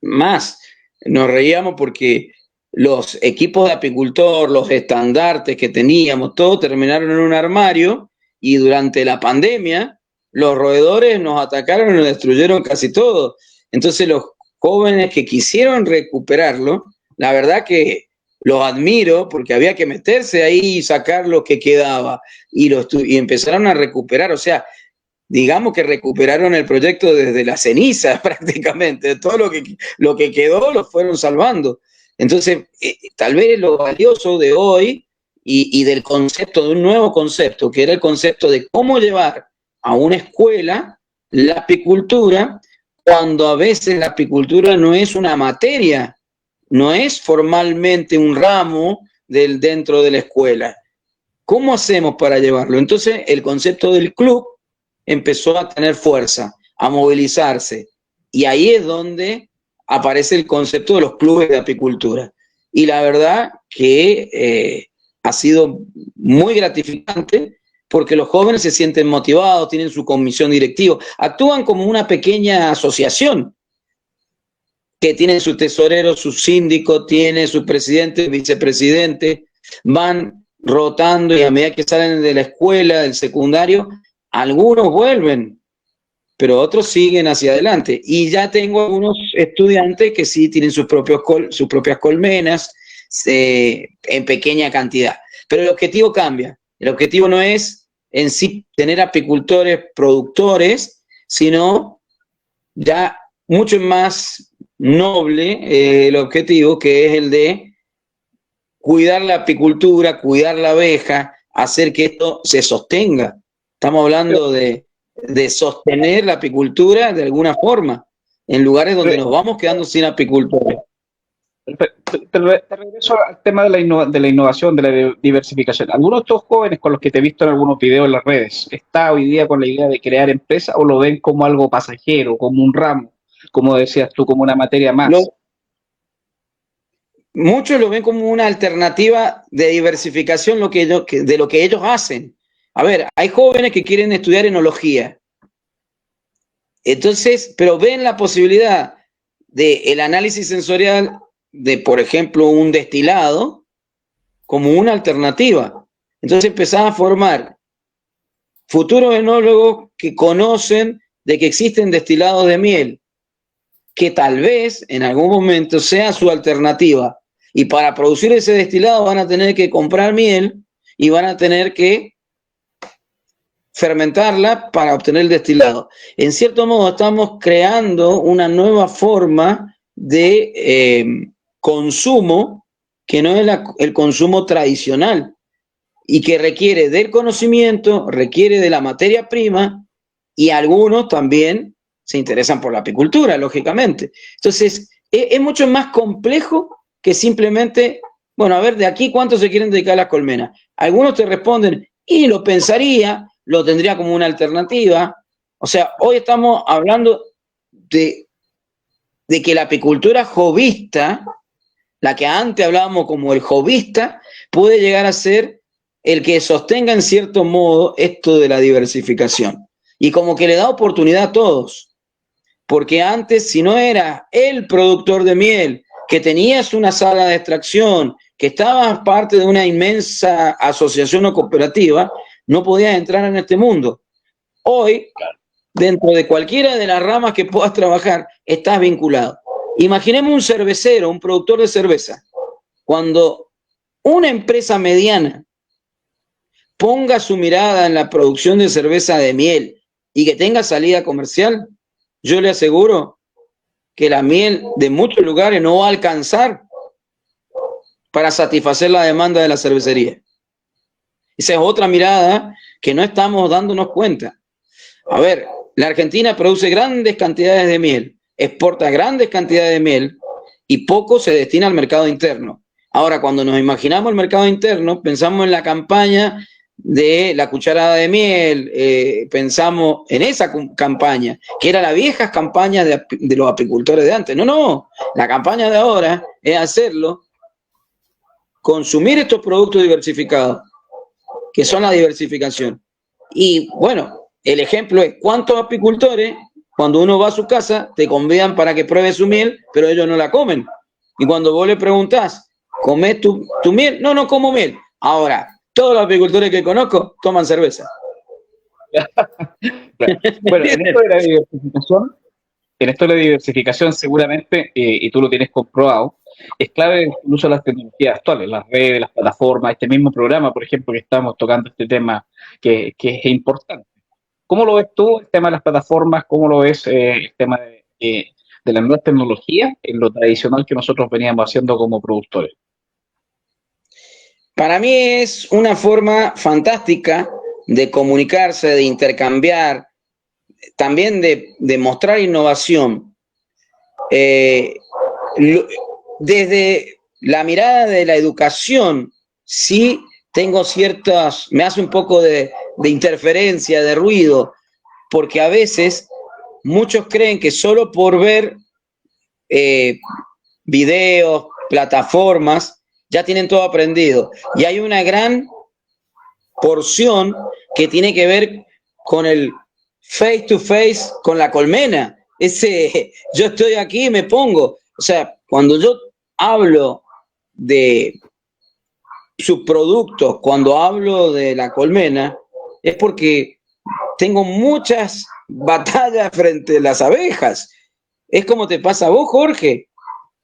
Más, nos reíamos porque los equipos de apicultor, los estandartes que teníamos, todo terminaron en un armario y durante la pandemia los roedores nos atacaron y nos destruyeron casi todo. Entonces los jóvenes que quisieron recuperarlo, la verdad que los admiro porque había que meterse ahí y sacar lo que quedaba y empezaron a recuperar, o sea, digamos que recuperaron el proyecto desde las cenizas prácticamente, todo lo que quedó lo fueron salvando. Entonces, tal vez lo valioso de hoy y del concepto, de un nuevo concepto, que era el concepto de cómo llevar a una escuela la apicultura, cuando a veces la apicultura no es una materia, no es formalmente un ramo dentro de la escuela. ¿Cómo hacemos para llevarlo? Entonces, el concepto del club empezó a tener fuerza, a movilizarse. Y ahí es donde aparece el concepto de los clubes de apicultura. Y la verdad que ha sido muy gratificante porque los jóvenes se sienten motivados, tienen su comisión directiva, actúan como una pequeña asociación que tiene su tesorero, su síndico, tiene su presidente, vicepresidente, van rotando y a medida que salen de la escuela, del secundario, algunos vuelven, pero otros siguen hacia adelante. Y ya tengo algunos estudiantes que sí tienen sus propias colmenas en pequeña cantidad. Pero el objetivo cambia. El objetivo no es en sí tener apicultores productores, sino ya mucho más noble el objetivo, que es el de cuidar la apicultura, cuidar la abeja, hacer que esto se sostenga. Estamos hablando de sostener la apicultura de alguna forma, en lugares donde nos vamos quedando sin apicultores. Te regreso al tema de la innovación, de la diversificación. ¿Algunos de estos jóvenes con los que te he visto en algunos videos en las redes está hoy día con la idea de crear empresas o lo ven como algo pasajero, como un ramo, como decías tú, como una materia más? Muchos lo ven como una alternativa de diversificación de lo que ellos hacen. A ver, hay jóvenes que quieren estudiar enología. Entonces, pero ven la posibilidad del análisis sensorial de, por ejemplo, un destilado como una alternativa. Entonces empezaban a formar futuros enólogos que conocen de que existen destilados de miel, que tal vez en algún momento sea su alternativa. Y para producir ese destilado van a tener que comprar miel y van a tener que fermentarla para obtener el destilado. En cierto modo estamos creando una nueva forma de consumo que no es el consumo tradicional y que requiere del conocimiento, requiere de la materia prima y algunos también se interesan por la apicultura, lógicamente. Entonces, es mucho más complejo que simplemente, bueno, a ver, de aquí cuánto se quieren dedicar a las colmenas. Algunos te responden, y lo pensaría, lo tendría como una alternativa. O sea, hoy estamos hablando de que la apicultura jovista, la que antes hablábamos como el jovista, puede llegar a ser el que sostenga en cierto modo esto de la diversificación. Y como que le da oportunidad a todos. Porque antes, si no era el productor de miel, que tenías una sala de extracción, que estabas parte de una inmensa asociación o cooperativa, no podías entrar en este mundo. Hoy, dentro de cualquiera de las ramas que puedas trabajar, estás vinculado. Imaginemos un cervecero, un productor de cerveza. Cuando una empresa mediana ponga su mirada en la producción de cerveza de miel y que tenga salida comercial, yo le aseguro que la miel de muchos lugares no va a alcanzar para satisfacer la demanda de la cervecería. Esa es otra mirada que no estamos dándonos cuenta. A ver, la Argentina produce grandes cantidades de miel, exporta grandes cantidades de miel y poco se destina al mercado interno. Ahora, cuando nos imaginamos el mercado interno, pensamos en la campaña de la cucharada de miel, pensamos en esa campaña, que era la vieja campaña de los apicultores de antes. No, la campaña de ahora es hacerlo, consumir estos productos diversificados, que son la diversificación. Y bueno, el ejemplo es cuántos apicultores, cuando uno va a su casa, te convidan para que pruebes su miel, pero ellos no la comen. Y cuando vos le preguntás, ¿comés tu miel? No como miel. Ahora, todos los apicultores que conozco toman cerveza. Bueno, en esto de la diversificación seguramente, y tú lo tienes comprobado, es clave el uso de las tecnologías actuales, las redes, las plataformas, este mismo programa, por ejemplo, que estamos tocando este tema que es importante. ¿Cómo lo ves tú, el tema de las plataformas? ¿Cómo lo ves el tema de las nuevas tecnologías en lo tradicional que nosotros veníamos haciendo como productores? Para mí es una forma fantástica de comunicarse, de intercambiar, también de mostrar innovación. Desde la mirada de la educación, sí tengo me hace un poco de interferencia, de ruido, porque a veces muchos creen que solo por ver videos, plataformas, ya tienen todo aprendido. Y hay una gran porción que tiene que ver con el face to face con la colmena. Yo estoy aquí y me pongo. O sea, cuando yo hablo de subproductos, cuando hablo de la colmena, es porque tengo muchas batallas frente a las abejas. Es como te pasa a vos, Jorge.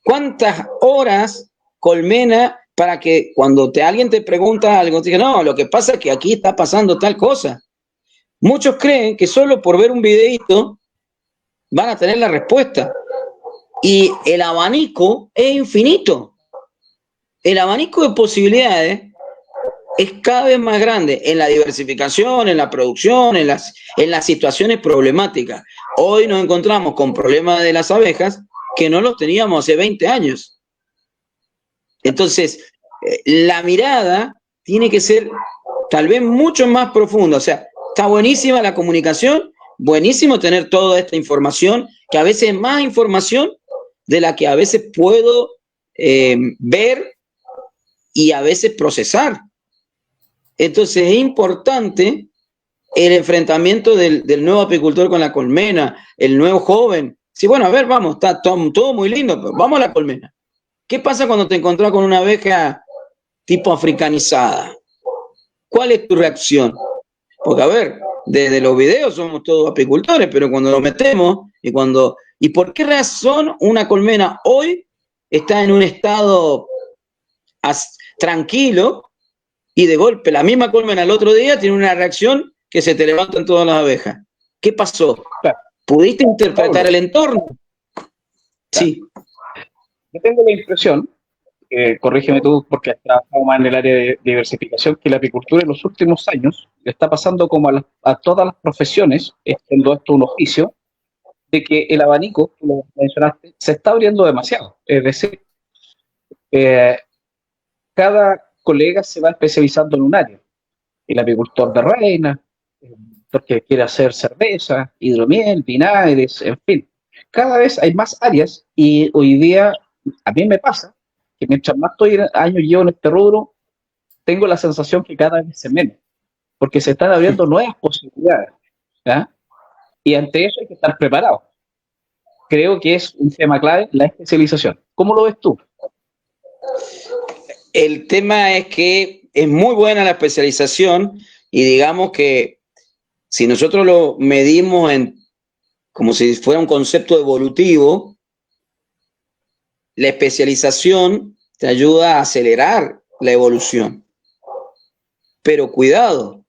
¿Cuántas horas colmena para que cuando alguien te pregunta algo, te diga, no, lo que pasa es que aquí está pasando tal cosa. Muchos creen que solo por ver un videíto van a tener la respuesta. Y el abanico es infinito. El abanico de posibilidades es cada vez más grande en la diversificación, en la producción, en las situaciones problemáticas. Hoy nos encontramos con problemas de las abejas que no los teníamos hace 20 años. Entonces, la mirada tiene que ser tal vez mucho más profunda. O sea, está buenísima la comunicación, buenísimo tener toda esta información, que a veces es más información de la que a veces puedo ver y a veces procesar. Entonces es importante el enfrentamiento del nuevo apicultor con la colmena, el nuevo joven. Sí, bueno, a ver, vamos, está todo muy lindo, pero vamos a la colmena. ¿Qué pasa cuando te encontrás con una abeja tipo africanizada? ¿Cuál es tu reacción? Porque, a ver, desde los videos somos todos apicultores, pero cuando nos metemos ¿y por qué razón una colmena hoy está en un estado tranquilo y de golpe la misma colmena el otro día tiene una reacción que se te levantan todas las abejas? ¿Qué pasó? Claro. ¿Pudiste interpretar el entorno? Claro. Sí. Yo tengo la impresión, corrígeme tú porque has trabajado más en el área de diversificación, que la apicultura en los últimos años le está pasando como a todas las profesiones, siendo esto un oficio, de que el abanico, como mencionaste, se está abriendo demasiado. Es decir, cada colega se va especializando en un área. El apicultor de reina, el apicultor que quiere hacer cerveza, hidromiel, vinagres, en fin. Cada vez hay más áreas y hoy día a mí me pasa que mientras más años llevo en este rubro, tengo la sensación que cada vez se menos, porque se están abriendo nuevas posibilidades, ¿ya? Y ante eso hay que estar preparado. Creo que es un tema clave la especialización. ¿Cómo lo ves tú? El tema es que es muy buena la especialización y digamos que si nosotros lo medimos como si fuera un concepto evolutivo, la especialización te ayuda a acelerar la evolución. Pero cuidado,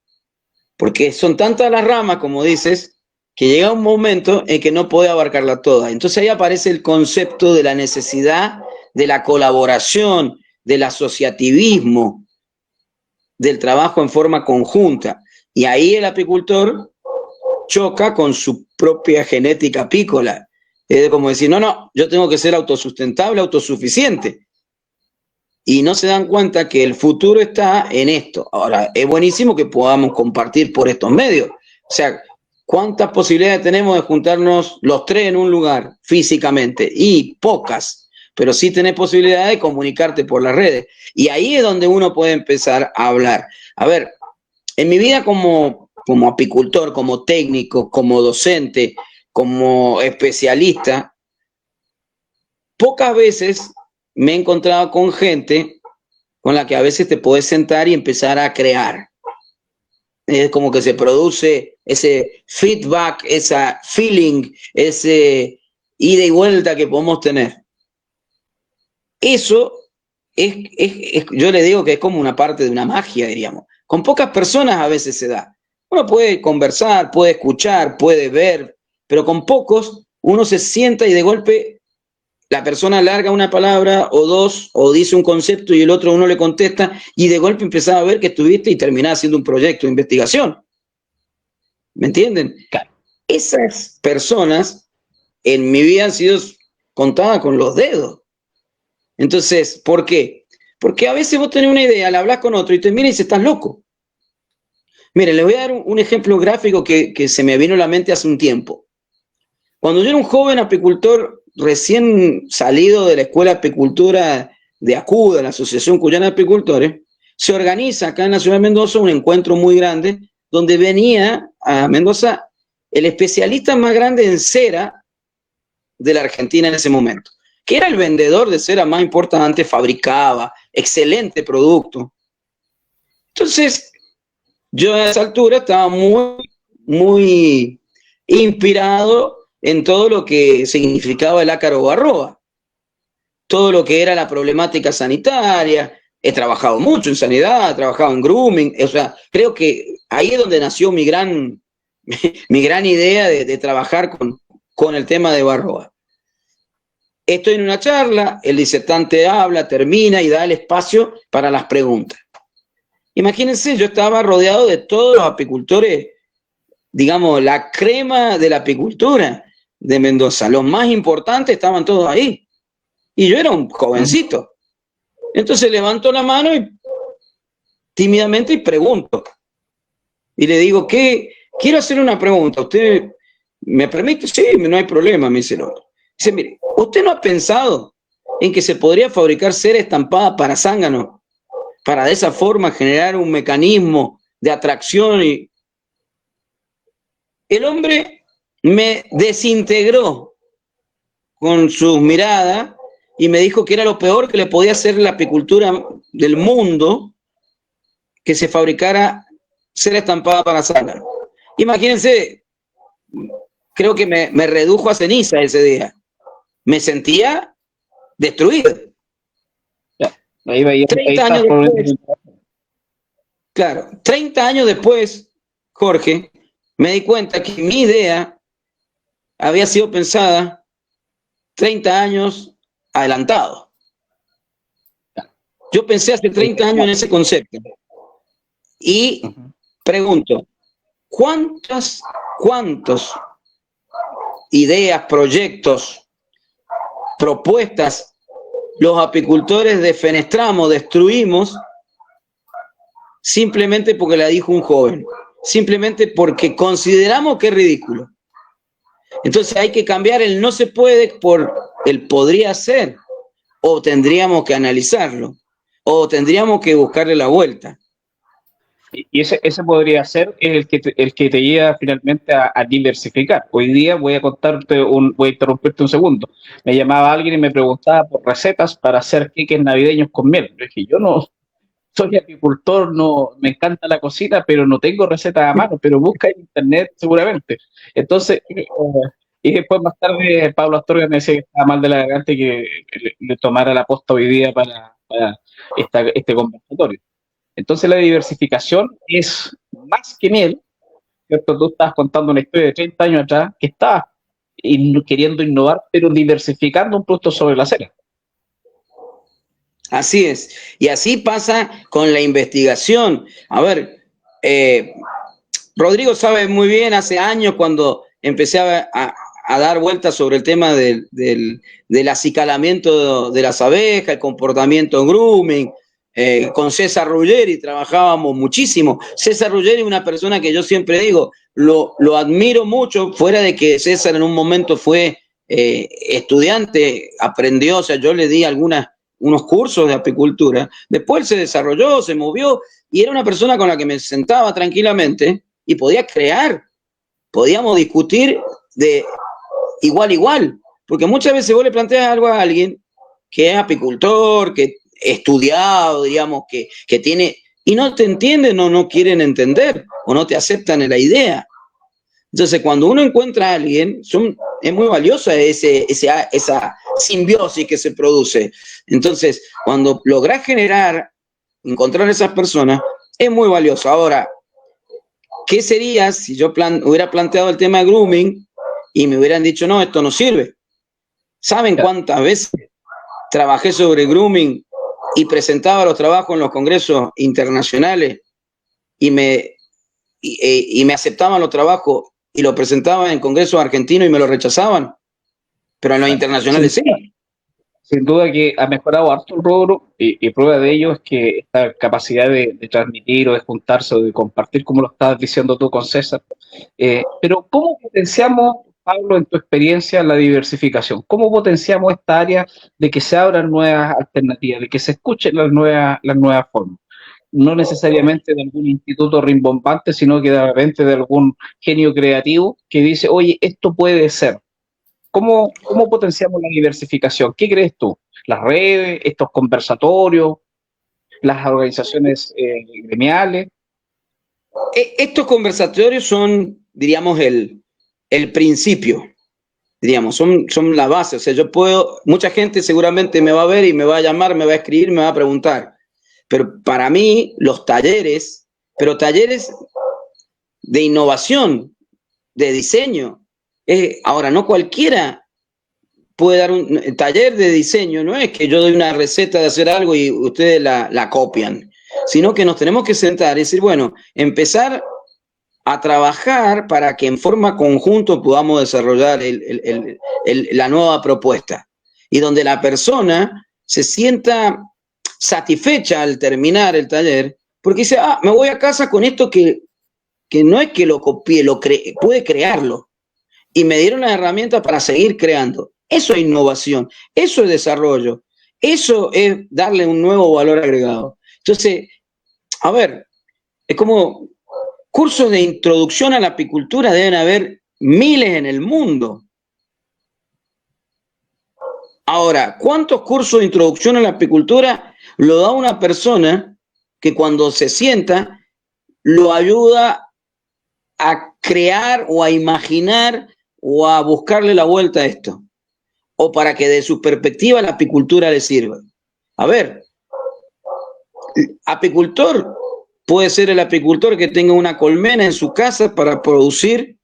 porque son tantas las ramas, como dices, que llega un momento en que no puede abarcarla toda. Entonces ahí aparece el concepto de la necesidad de la colaboración, del asociativismo, del trabajo en forma conjunta. Y ahí el apicultor choca con su propia genética apícola. Es como decir, no, yo tengo que ser autosustentable, autosuficiente. Y no se dan cuenta que el futuro está en esto. Ahora, es buenísimo que podamos compartir por estos medios. O sea, ¿cuántas posibilidades tenemos de juntarnos los tres en un lugar físicamente? Y pocas. Pero sí tenés posibilidad de comunicarte por las redes. Y ahí es donde uno puede empezar a hablar. A ver, en mi vida como apicultor, como técnico, como docente, como especialista, pocas veces me he encontrado con gente con la que a veces te podés sentar y empezar a crear. Es como que se produce ese feedback, esa feeling, ese ida y vuelta que podemos tener. Eso yo le digo que es como una parte de una magia, diríamos. Con pocas personas a veces se da. Uno puede conversar, puede escuchar, puede ver, pero con pocos uno se sienta y de golpe la persona larga una palabra o dos, o dice un concepto y el otro uno le contesta, y de golpe empezaba a ver que estuviste y terminás haciendo un proyecto de investigación. ¿Me entienden? Esas personas en mi vida han sido contadas con los dedos. Entonces, ¿por qué? Porque a veces vos tenés una idea, la hablas con otro y te mira y dice, estás loco. Miren, les voy a dar un ejemplo gráfico que se me vino a la mente hace un tiempo. Cuando yo era un joven apicultor recién salido de la Escuela de Apicultura de ACUDA, la Asociación Cuyana de Apicultores, se organiza acá en la ciudad de Mendoza un encuentro muy grande donde venía a Mendoza el especialista más grande en cera de la Argentina en ese momento, que era el vendedor de cera más importante, fabricaba excelente producto. Entonces, yo a esa altura estaba muy inspirado en todo lo que significaba el ácaro barroa, todo lo que era la problemática sanitaria, he trabajado mucho en sanidad, he trabajado en grooming, o sea, creo que ahí es donde nació mi gran idea de trabajar con el tema de Barroa. Estoy en una charla, el disertante habla, termina y da el espacio para las preguntas. Imagínense, yo estaba rodeado de todos los apicultores, digamos, la crema de la apicultura de Mendoza. Los más importantes estaban todos ahí. Y yo era un jovencito. Entonces levanto la mano y tímidamente y pregunto. Y le digo, quiero hacer una pregunta. ¿Usted me permite? Sí, no hay problema, me dice el otro. Dice, mire, ¿usted no ha pensado en que se podría fabricar cera estampada para zángano, para de esa forma generar un mecanismo de atracción? Y el hombre me desintegró con sus miradas y me dijo que era lo peor que le podía hacer la apicultura del mundo, que se fabricara cera estampada para zángano. Imagínense, creo que me redujo a ceniza ese día. Me sentía destruido. Ahí veía, 30 años después, claro, 30 años después, Jorge, me di cuenta que mi idea había sido pensada 30 años adelantado. Yo pensé hace 30 años en ese concepto. Y pregunto, ¿cuántos ideas, proyectos, propuestas los apicultores defenestramos, destruimos, simplemente porque la dijo un joven, simplemente porque consideramos que es ridículo? Entonces hay que cambiar el no se puede por el podría ser, o tendríamos que analizarlo, o tendríamos que buscarle la vuelta. Y ese podría ser el que te lleva finalmente a diversificar. Hoy día voy a interrumpirte un segundo. Me llamaba alguien y me preguntaba por recetas para hacer queques navideños con miel. Yo dije, yo no soy apicultor, no me encanta la cocina, pero no tengo recetas a mano, pero busca en internet seguramente. Entonces, y después más tarde Pablo Astorga me decía que estaba mal de la garganta y que le tomara la posta hoy día para este conversatorio. Entonces la diversificación es más que miel, ¿cierto? Tú estabas contando una historia de 30 años atrás que estabas queriendo innovar, pero diversificando un producto sobre la cera. Así es. Y así pasa con la investigación. A ver, Rodrigo sabe muy bien, hace años cuando empecé a dar vueltas sobre el tema del acicalamiento de las abejas, el comportamiento en grooming, con César Ruggeri trabajábamos muchísimo. César Ruggeri es una persona que yo siempre digo, lo admiro mucho, fuera de que César en un momento fue estudiante, aprendió, o sea, yo le di unos cursos de apicultura, después él se desarrolló, se movió, y era una persona con la que me sentaba tranquilamente y podía crear, podíamos discutir de igual a igual, porque muchas veces vos le planteas algo a alguien que es apicultor, que estudiado, digamos, que tiene, y no te entienden o no quieren entender, o no te aceptan en la idea. Entonces, cuando uno encuentra a alguien, es muy valiosa esa simbiosis que se produce. Entonces, cuando lográs encontrar esas personas, es muy valioso. Ahora, ¿qué sería si yo hubiera planteado el tema de grooming y me hubieran dicho, no, esto no sirve? ¿Saben cuántas veces trabajé sobre grooming y presentaba los trabajos en los congresos internacionales y me aceptaban los trabajos y los presentaban en congresos argentinos y me los rechazaban? Pero en los internacionales sí. Sin duda que ha mejorado harto el rubro y prueba de ello es que esta capacidad de transmitir o de juntarse o de compartir, como lo estabas diciendo tú con César. Pero ¿cómo potenciamos, Pablo, en tu experiencia, la diversificación? ¿Cómo potenciamos esta área de que se abran nuevas alternativas, de que se escuchen las nuevas formas? No necesariamente de algún instituto rimbombante, sino que de repente de algún genio creativo que dice, oye, esto puede ser. ¿Cómo potenciamos la diversificación? ¿Qué crees tú? ¿Las redes, estos conversatorios, las organizaciones gremiales? Estos conversatorios son, diríamos, el principio, diríamos, son la base. O sea, mucha gente seguramente me va a ver y me va a llamar, me va a escribir, me va a preguntar. Pero para mí, los talleres, pero talleres de innovación, de diseño. Ahora, no cualquiera puede dar un taller de diseño, no es que yo doy una receta de hacer algo y ustedes la copian, sino que nos tenemos que sentar y decir, bueno, empezar a trabajar para que en forma conjunto podamos desarrollar la nueva propuesta. Y donde la persona se sienta satisfecha al terminar el taller, porque dice, me voy a casa con esto que no es que lo copié, pude crearlo. Y me dieron las herramientas para seguir creando. Eso es innovación, eso es desarrollo, eso es darle un nuevo valor agregado. Entonces, a ver, es como cursos de introducción a la apicultura deben haber miles en el mundo. Ahora, ¿cuántos cursos de introducción a la apicultura lo da una persona que cuando se sienta lo ayuda a crear o a imaginar o a buscarle la vuelta a esto? O para que de su perspectiva la apicultura le sirva. A ver, apicultor puede ser el apicultor que tenga una colmena en su casa para producir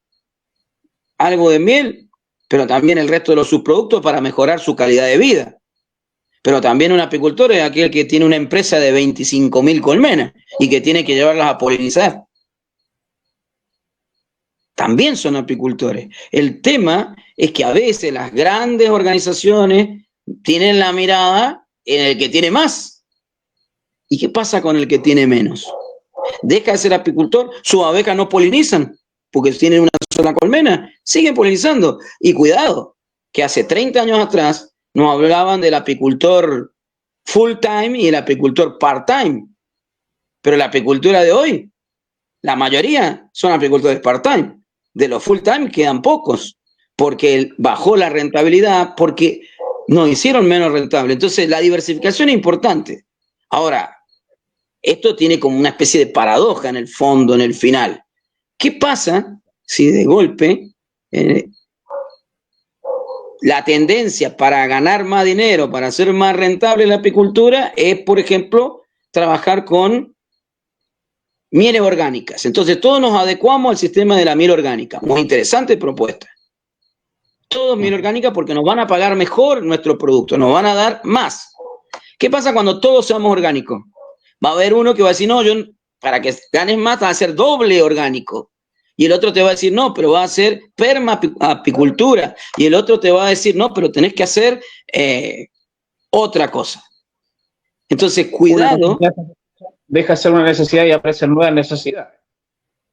algo de miel, pero también el resto de los subproductos para mejorar su calidad de vida. Pero también un apicultor es aquel que tiene una empresa de 25.000 colmenas y que tiene que llevarlas a polinizar. También son apicultores. El tema es que a veces las grandes organizaciones tienen la mirada en el que tiene más. ¿Y qué pasa con el que tiene menos? Deja de ser apicultor, sus abejas no polinizan, porque tienen una sola colmena, siguen polinizando. Y cuidado, que hace 30 años atrás nos hablaban del apicultor full time y el apicultor part time. Pero la apicultura de hoy, la mayoría son apicultores part time. De los full time quedan pocos, porque bajó la rentabilidad, porque nos hicieron menos rentable. Entonces, la diversificación es importante. Ahora, esto tiene como una especie de paradoja en el fondo, en el final. ¿Qué pasa si de golpe la tendencia para ganar más dinero, para hacer más rentable la apicultura, es, por ejemplo, trabajar con mieles orgánicas? Entonces todos nos adecuamos al sistema de la miel orgánica. Muy interesante propuesta. Todos miel orgánica porque nos van a pagar mejor nuestro producto, nos van a dar más. ¿Qué pasa cuando todos seamos orgánicos? Va a haber uno que va a decir, no, yo para que ganes más va a ser doble orgánico. Y el otro te va a decir, no, pero va a ser permapicultura. Y el otro te va a decir, no, pero tenés que hacer otra cosa. Entonces, cuidado. Deja de ser una necesidad y aparecen nuevas necesidades.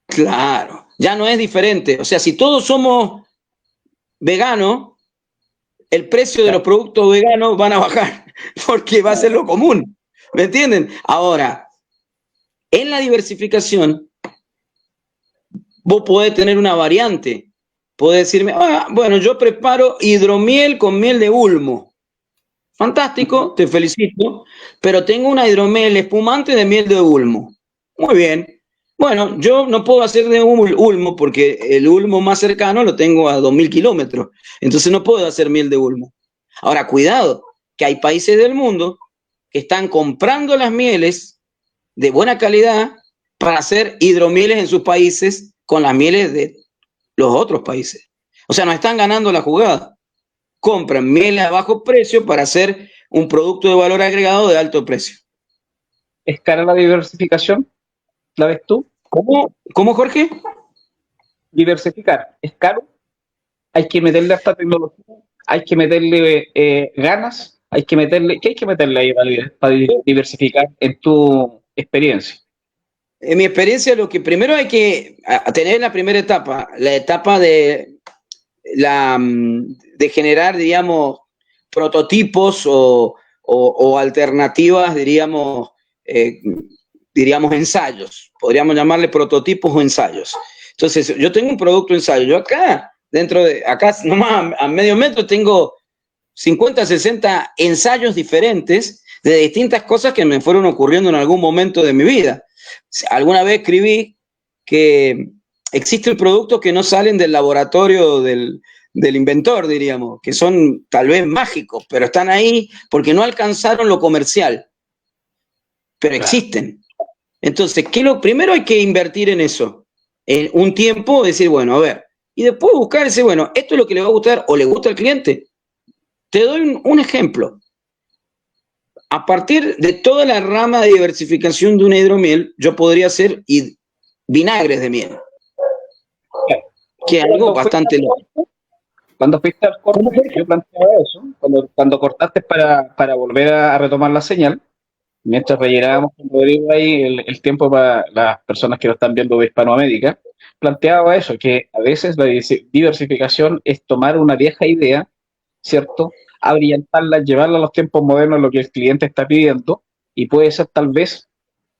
Claro, ya no es diferente. O sea, si todos somos veganos, el precio de los productos veganos van a bajar, porque va a ser lo común. ¿Me entienden? Ahora, en la diversificación, vos podés tener una variante. Podés decirme, bueno, yo preparo hidromiel con miel de ulmo. Fantástico, te felicito, pero tengo una hidromiel espumante de miel de ulmo. Muy bien. Bueno, yo no puedo hacer de ulmo porque el ulmo más cercano lo tengo a 2.000 kilómetros. Entonces no puedo hacer miel de ulmo. Ahora, cuidado, que hay países del mundo que están comprando las mieles de buena calidad para hacer hidromieles en sus países con las mieles de los otros países. O sea, no están ganando la jugada. Compran mieles a bajo precio para hacer un producto de valor agregado de alto precio. ¿Es cara la diversificación? ¿La ves tú? ¿Cómo, Jorge? Diversificar. ¿Es caro? ¿Hay que meterle a esta tecnología? ¿Hay que meterle ganas? ¿Qué hay que meterle ahí para diversificar en tu experiencia? En mi experiencia, lo que primero hay que tener la primera etapa, la etapa de generar, digamos, prototipos o alternativas, diríamos, ensayos. Podríamos llamarle prototipos o ensayos. Entonces, yo tengo un producto ensayo. Yo acá, nomás a medio metro, tengo 50, 60 ensayos diferentes de distintas cosas que me fueron ocurriendo en algún momento de mi vida. Alguna vez escribí que existen productos que no salen del laboratorio del inventor, diríamos, que son tal vez mágicos, pero están ahí porque no alcanzaron lo comercial. pero existen. Entonces, primero hay que invertir en eso, en un tiempo, decir, bueno, a ver, y después buscar ese, bueno, esto es lo que le va a gustar o le gusta al cliente. Te doy un ejemplo. A partir de toda la rama de diversificación de una hidromiel, yo podría hacer vinagres de miel, que es algo bastante loco. Cuando fuiste al corte, yo planteaba eso, cuando cortaste para volver a retomar la señal, mientras rellenábamos con Rodrigo ahí el tiempo para las personas que lo están viendo de Hispanoamérica, planteaba eso, que a veces la diversificación es tomar una vieja idea, ¿cierto? Abrillantarla, llevarla a los tiempos modernos, lo que el cliente está pidiendo, y puede ser tal vez,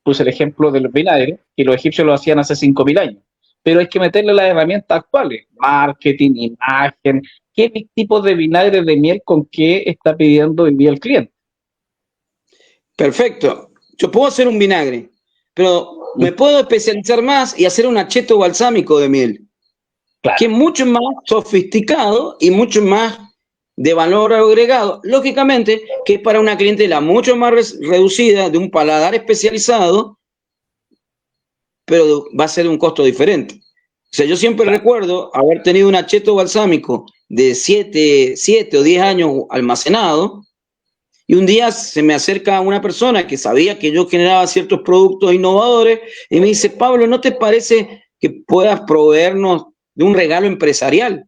puse el ejemplo de los vinagres, que los egipcios lo hacían hace 5.000 años, pero hay que meterle las herramientas actuales, marketing, imagen, qué tipo de vinagre de miel con qué está pidiendo hoy día el cliente. Perfecto. Yo puedo hacer un vinagre, pero me puedo especializar más y hacer un acheto balsámico de miel, claro, que es mucho más sofisticado y mucho más de valor agregado, lógicamente, que es para una clientela mucho más reducida, de un paladar especializado, pero va a ser un costo diferente. O sea, yo siempre recuerdo haber tenido un acheto balsámico de 7 o 10 años almacenado, y un día se me acerca una persona que sabía que yo generaba ciertos productos innovadores y me dice, Pablo, ¿no te parece que puedas proveernos de un regalo empresarial?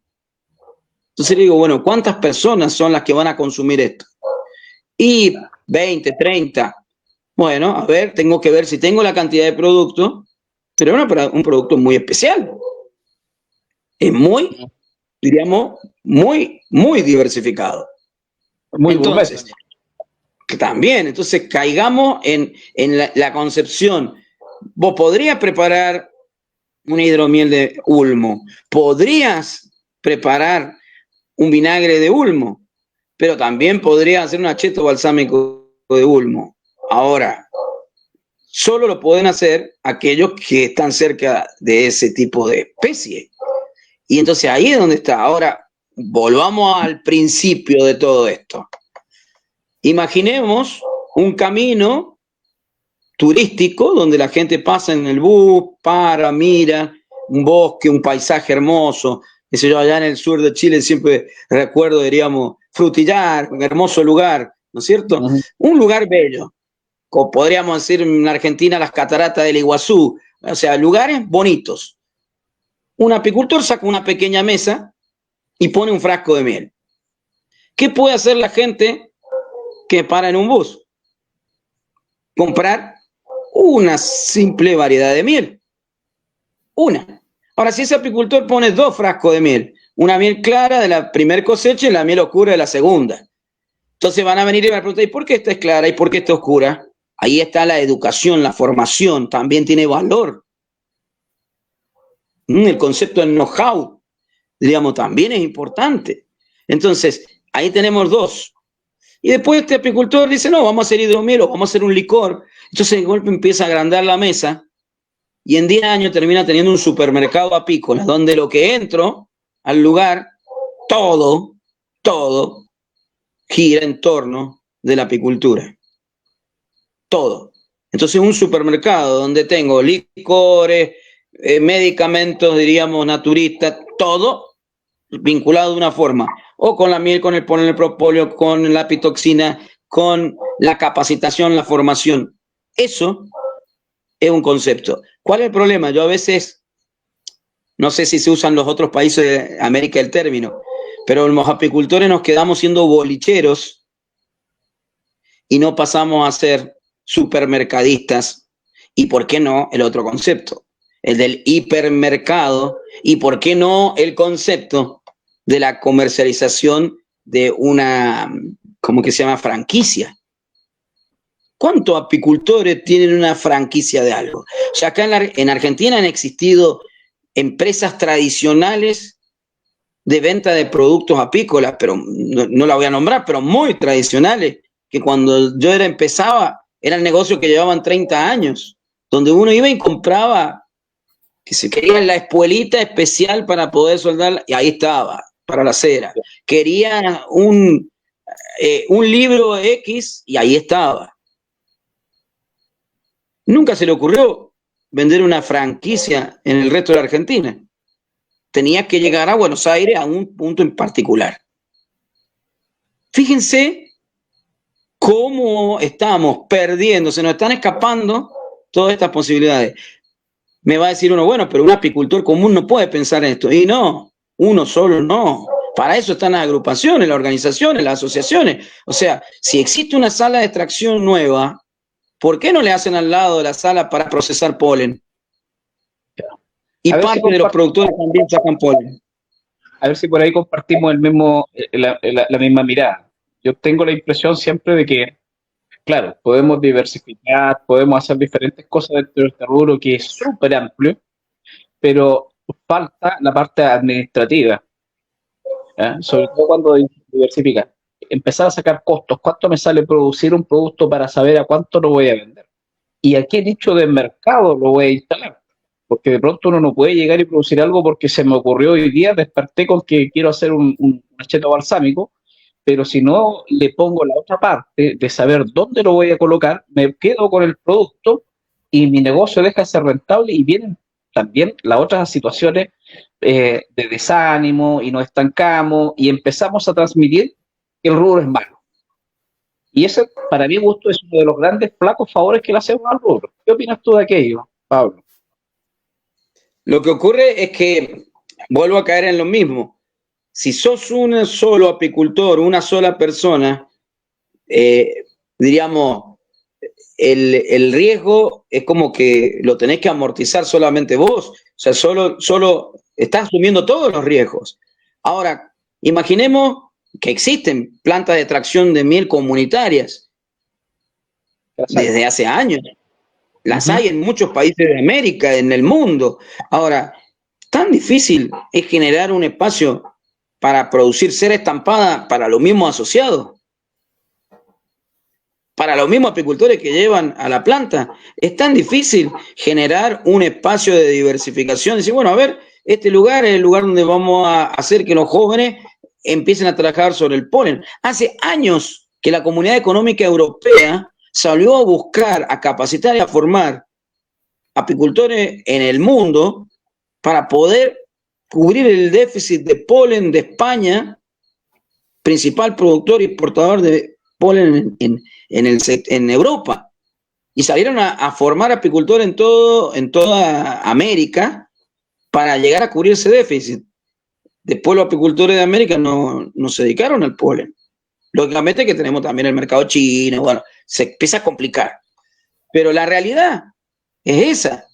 Entonces le digo, bueno, ¿cuántas personas son las que van a consumir esto? Y 20, 30. Bueno, a ver, tengo que ver si tengo la cantidad de producto, pero es un producto muy especial. Es muy, diríamos, muy diversificado. Muy entonces, también, entonces caigamos en la concepción. Vos podrías preparar una hidromiel de ulmo, podrías preparar un vinagre de ulmo, pero también podrías hacer un acheto balsámico de ulmo. Ahora, solo lo pueden hacer aquellos que están cerca de ese tipo de especie. Y entonces ahí es donde está. Ahora, volvamos al principio de todo esto. Imaginemos un camino turístico donde la gente pasa en el bus, mira, un bosque, un paisaje hermoso. Eso yo allá en el sur de Chile siempre recuerdo, diríamos, Frutillar, un hermoso lugar, ¿no es cierto? Un lugar bello. Como podríamos decir en Argentina, las cataratas del Iguazú. O sea, lugares bonitos. Un apicultor saca una pequeña mesa y pone un frasco de miel. ¿Qué puede hacer la gente que para en un bus? Comprar una simple variedad de miel. Una. Ahora, si ese apicultor pone 2 frascos de miel, una miel clara de la primera cosecha y la miel oscura de la segunda, entonces van a venir y me van a preguntar, ¿y por qué esta es clara y por qué esta es oscura? Ahí está la educación, la formación, también tiene valor. El concepto del know-how, diríamos, también es importante. Entonces, ahí tenemos 2. Y después este apicultor dice, no, vamos a hacer hidromiel o vamos a hacer un licor. Entonces de golpe empieza a agrandar la mesa y en 10 años termina teniendo un supermercado apícola, donde lo que entro al lugar, todo gira en torno de la apicultura. Todo. Entonces un supermercado donde tengo licores, medicamentos, diríamos, naturistas, todo vinculado de una forma, o con la miel, con el polen, el propóleo, con la apitoxina, con la capacitación, la formación. Eso es un concepto. ¿Cuál es el problema? Yo a veces, no sé si se usan los otros países de América el término, pero los apicultores nos quedamos siendo bolicheros y no pasamos a ser supermercadistas. ¿Y por qué no el otro concepto? El del hipermercado. ¿Y por qué no el concepto de la comercialización de una, ¿cómo que se llama? Franquicia. ¿Cuántos apicultores tienen una franquicia de algo? O sea, acá en Argentina han existido empresas tradicionales de venta de productos apícolas, pero no la voy a nombrar, pero muy tradicionales, que cuando yo empezaba, eran negocios que llevaban 30 años, donde uno iba y compraba, que se quería la espuelita especial para poder soldar, y ahí estaba, para la cera. Quería un libro X, y ahí estaba. nunca se le ocurrió vender una franquicia en el resto de la Argentina. Tenía que llegar a Buenos Aires a un punto en particular. Fíjense cómo estamos perdiendo, se nos están escapando todas estas posibilidades. Me va a decir uno, bueno, pero un apicultor común no puede pensar en esto. Y no, uno solo no. Para eso están las agrupaciones, las organizaciones, las asociaciones. O sea, si existe una sala de extracción nueva, ¿por qué no le hacen al lado de la sala para procesar polen? Y parte de los productores también sacan polen. A ver si por ahí compartimos la misma mirada. Yo tengo la impresión siempre de que, claro, podemos diversificar, podemos hacer diferentes cosas dentro de este rubro que es súper amplio, pero falta la parte administrativa, ¿eh? Sobre todo cuando diversifica. Empezar a sacar costos. ¿Cuánto me sale producir un producto para saber a cuánto lo voy a vender? ¿Y a qué nicho de mercado lo voy a instalar? Porque de pronto uno no puede llegar y producir algo porque se me ocurrió hoy día, desperté con que quiero hacer un acheto balsámico, pero si no le pongo la otra parte de saber dónde lo voy a colocar, me quedo con el producto y mi negocio deja de ser rentable y vienen también las otras situaciones de desánimo y nos estancamos y empezamos a transmitir que el rubro es malo. Y ese, para mi gusto, es uno de los grandes flacos favores que le hacemos al rubro. ¿Qué opinas tú de aquello, Pablo? Lo que ocurre es que vuelvo a caer en lo mismo. Si sos un solo apicultor, una sola persona, diríamos, el riesgo es como que lo tenés que amortizar solamente vos. O sea, solo estás asumiendo todos los riesgos. Ahora, imaginemos que existen plantas de extracción de miel comunitarias desde hace años. Las hay en muchos países de América, en el mundo. Ahora, tan difícil es generar un espacio para producir cera estampada para los mismos asociados, para los mismos apicultores que llevan a la planta. Es tan difícil generar un espacio de diversificación. Decir, bueno, a ver, este lugar es el lugar donde vamos a hacer que los jóvenes empiecen a trabajar sobre el polen. Hace años que la Comunidad Económica Europea salió a buscar, a capacitar y a formar apicultores en el mundo para poder cubrir el déficit de polen de España, principal productor y exportador de polen en Europa. Y salieron a formar apicultores en toda América para llegar a cubrir ese déficit. Después los apicultores de América no se dedicaron al polen. Lógicamente que tenemos también el mercado chino, bueno, se empieza a complicar. Pero la realidad es esa.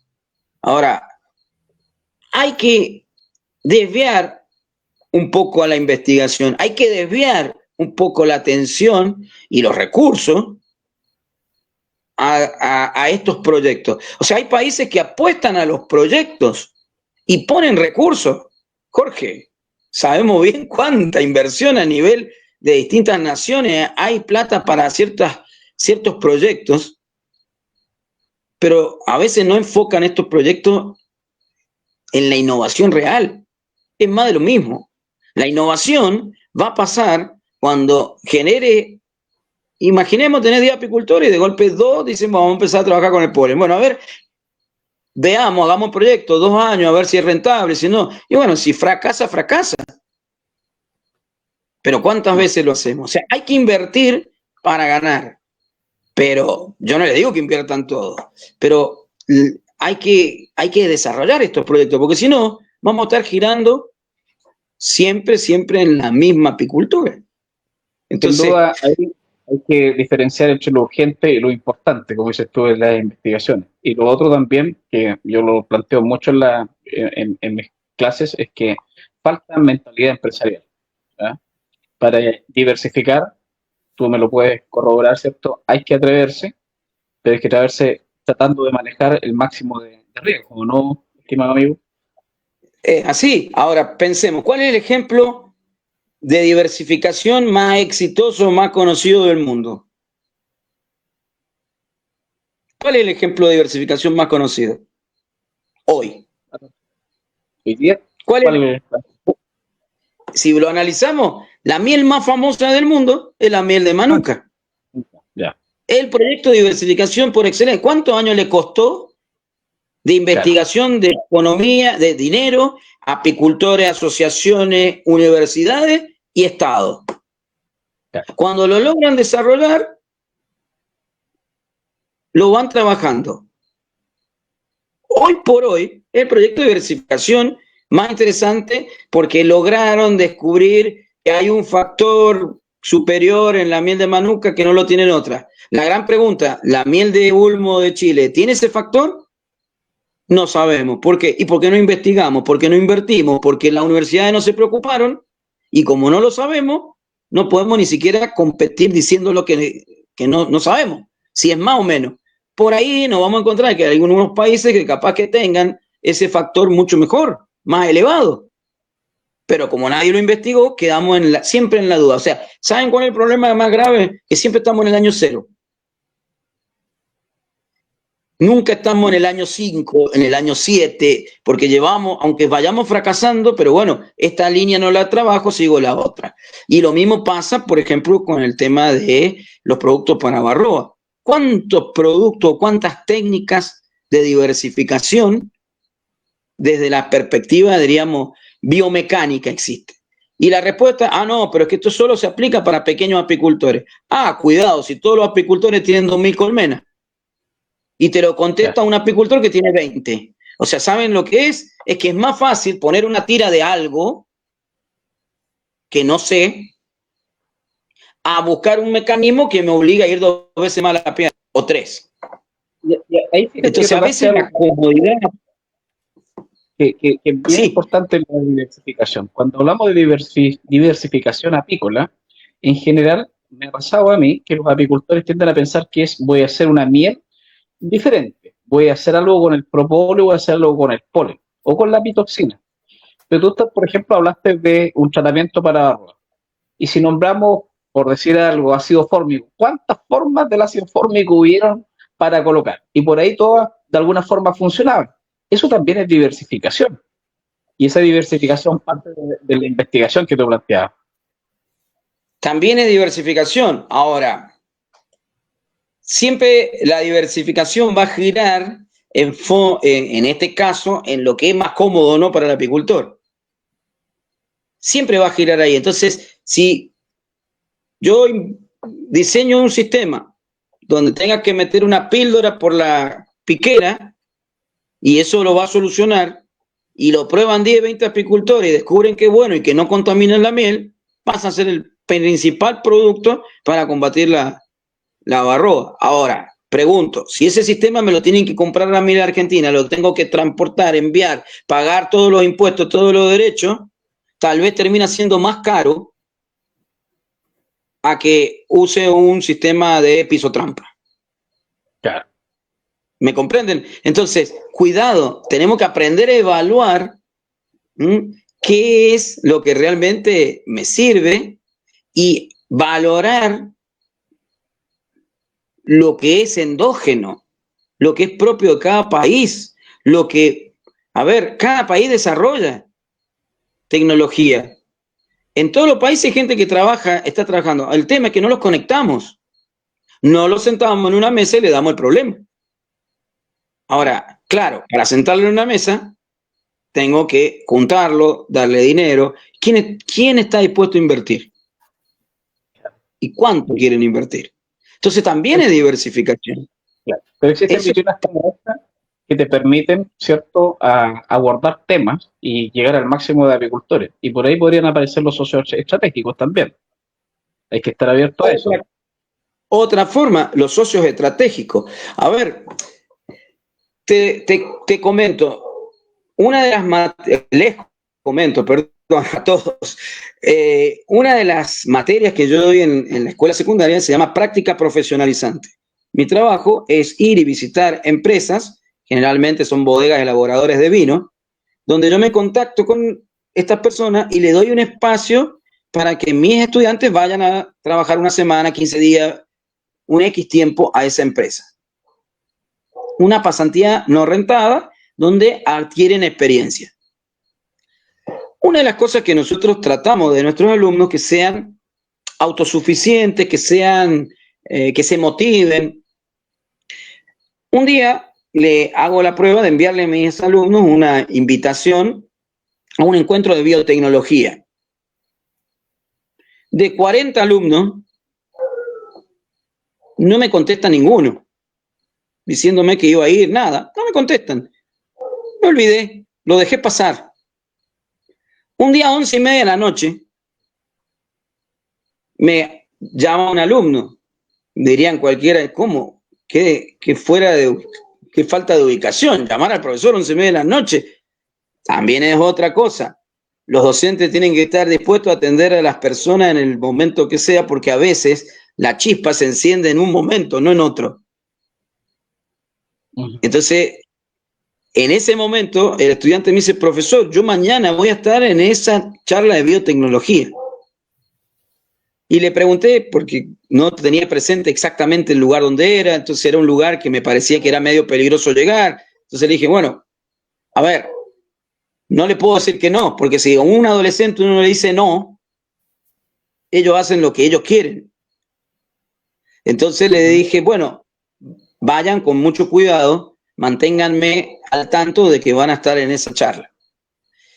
Ahora, hay que desviar un poco a la investigación, hay que desviar un poco la atención y los recursos a estos proyectos. O sea, hay países que apuestan a los proyectos y ponen recursos. Jorge, sabemos bien cuánta inversión a nivel de distintas naciones hay plata para ciertos proyectos, pero a veces no enfocan estos proyectos en la innovación real. Es más de lo mismo. La innovación va a pasar cuando genere, imaginemos tener 10 apicultores y de golpe 2 dicen vamos a empezar a trabajar con el polen. Bueno, a ver, veamos, hagamos un proyecto, 2 años, a ver si es rentable, si no. Y bueno, si fracasa, fracasa. Pero ¿cuántas veces lo hacemos? O sea, hay que invertir para ganar. Pero yo no les digo que inviertan todo, pero hay que desarrollar estos proyectos, porque si no, vamos a estar girando siempre en la misma apicultura. Entonces, sin duda, hay que diferenciar entre lo urgente y lo importante, como dices tú en las investigaciones. Y lo otro también, que yo lo planteo mucho en mis clases, es que falta mentalidad empresarial. ¿Ya? Para diversificar, tú me lo puedes corroborar, ¿cierto? Hay que atreverse, pero hay que atreverse tratando de manejar el máximo de riesgo, ¿no, estimado amigo? Así, ahora pensemos, ¿cuál es el ejemplo de diversificación más exitoso, más conocido del mundo? ¿Cuál es el ejemplo de diversificación más conocido hoy? ¿Hoy día? ¿Cuál es? Si lo analizamos, la miel más famosa del mundo es la miel de Manuka. Ya. El proyecto de diversificación por excelencia. ¿Cuántos años le costó de investigación, de economía, de dinero, apicultores, asociaciones, universidades y Estado? Cuando lo logran desarrollar, lo van trabajando. Hoy por hoy, el proyecto de diversificación más interesante porque lograron descubrir que hay un factor superior en la miel de Manuka que no lo tienen otras. La gran pregunta, ¿la miel de Ulmo de Chile tiene ese factor? No sabemos. ¿Por qué? ¿Y por qué no investigamos? ¿Por qué no invertimos? Porque las universidades no se preocuparon y como no lo sabemos, no podemos ni siquiera competir diciendo lo que no sabemos, si es más o menos. Por ahí nos vamos a encontrar que hay algunos países que capaz que tengan ese factor mucho mejor, más elevado. Pero como nadie lo investigó, quedamos siempre en la duda. O sea, ¿saben cuál es el problema más grave? Que siempre estamos en el año 0. Nunca estamos en el año 5, en el año 7, porque llevamos, aunque vayamos fracasando, pero bueno, esta línea no la trabajo, sigo la otra. Y lo mismo pasa, por ejemplo, con el tema de los productos para Barroa. ¿Cuántos productos, cuántas técnicas de diversificación desde la perspectiva, diríamos, biomecánica existe? Y la respuesta, no, pero es que esto solo se aplica para pequeños apicultores. Cuidado, si todos los apicultores tienen 2.000 colmenas. Y te lo contesta un apicultor que tiene 20. O sea, ¿saben lo que es? Es que es más fácil poner una tira de algo que no sé a buscar un mecanismo que me obliga a ir 2 veces más a la pierna o 3. Entonces, a veces la comodidad... Que es bien importante la diversificación. Cuando hablamos de diversificación apícola, en general, me ha pasado a mí que los apicultores tienden a pensar que voy a hacer una miel diferente. Voy a hacer algo con el propóleo, voy a hacer algo con el polen o con la apitoxina. Pero tú, por ejemplo, hablaste de un tratamiento para Barroa. Y si nombramos, por decir algo, ácido fórmico, ¿cuántas formas del ácido fórmico hubieron para colocar? Y por ahí todas, de alguna forma, funcionaban. Eso también es diversificación. Y esa diversificación parte de la investigación que tú planteabas. También es diversificación. Ahora, siempre la diversificación va a girar en este caso en lo que es más cómodo, ¿no?, para el apicultor. Siempre va a girar ahí. Entonces, si yo diseño un sistema donde tenga que meter una píldora por la piquera y eso lo va a solucionar y lo prueban 10, 20 apicultores y descubren que es bueno y que no contaminan la miel, pasa a ser el principal producto para combatir la Barroa. Ahora, pregunto, si ese sistema me lo tienen que comprar a mí en Argentina, lo tengo que transportar, enviar, pagar todos los impuestos, todos los derechos, tal vez termina siendo más caro a que use un sistema de piso trampa. Claro. ¿Me comprenden? Entonces, cuidado, tenemos que aprender a evaluar qué es lo que realmente me sirve y valorar lo que es endógeno, lo que es propio de cada país, cada país desarrolla tecnología. En todos los países hay gente que está trabajando. El tema es que no los conectamos. No los sentamos en una mesa y le damos el problema. Ahora, claro, para sentarlo en una mesa, tengo que juntarlo, darle dinero. ¿Quién está dispuesto a invertir? ¿Y cuánto quieren invertir? Entonces también es diversificación. Claro. Pero existen visiones como esta que te permiten, ¿cierto?, a abordar temas y llegar al máximo de apicultores. Y por ahí podrían aparecer los socios estratégicos también. Hay que estar abierto a eso. Otra forma, los socios estratégicos. A ver, te comento, les comento, perdón a todos, una de las materias que yo doy en la escuela secundaria se llama práctica profesionalizante. Mi trabajo es ir y visitar empresas, generalmente son bodegas elaboradores de vino, donde yo me contacto con estas personas y les doy un espacio para que mis estudiantes vayan a trabajar una semana, 15 días, un X tiempo a esa empresa. Una pasantía no rentada donde adquieren experiencia. Una de las cosas que nosotros tratamos de nuestros alumnos que sean autosuficientes, que sean que se motiven. Un día le hago la prueba de enviarle a mis alumnos una invitación a un encuentro de biotecnología. De 40 alumnos, no me contesta ninguno, diciéndome que iba a ir, nada, no me contestan. Me olvidé, lo dejé pasar. Un día a 11:30 de la noche, me llama un alumno, dirían cualquiera, ¿cómo? ¿Qué falta de ubicación? Llamar al profesor 11:30 de la noche también es otra cosa. Los docentes tienen que estar dispuestos a atender a las personas en el momento que sea, porque a veces la chispa se enciende en un momento, no en otro. Entonces, en ese momento, el estudiante me dice, profesor, yo mañana voy a estar en esa charla de biotecnología. Y le pregunté, porque no tenía presente exactamente el lugar donde era, entonces era un lugar que me parecía que era medio peligroso llegar. Entonces le dije, bueno, a ver, no le puedo decir que no, porque si a un adolescente uno le dice no, ellos hacen lo que ellos quieren. Entonces le dije, bueno, vayan con mucho cuidado, manténganme al tanto de que van a estar en esa charla.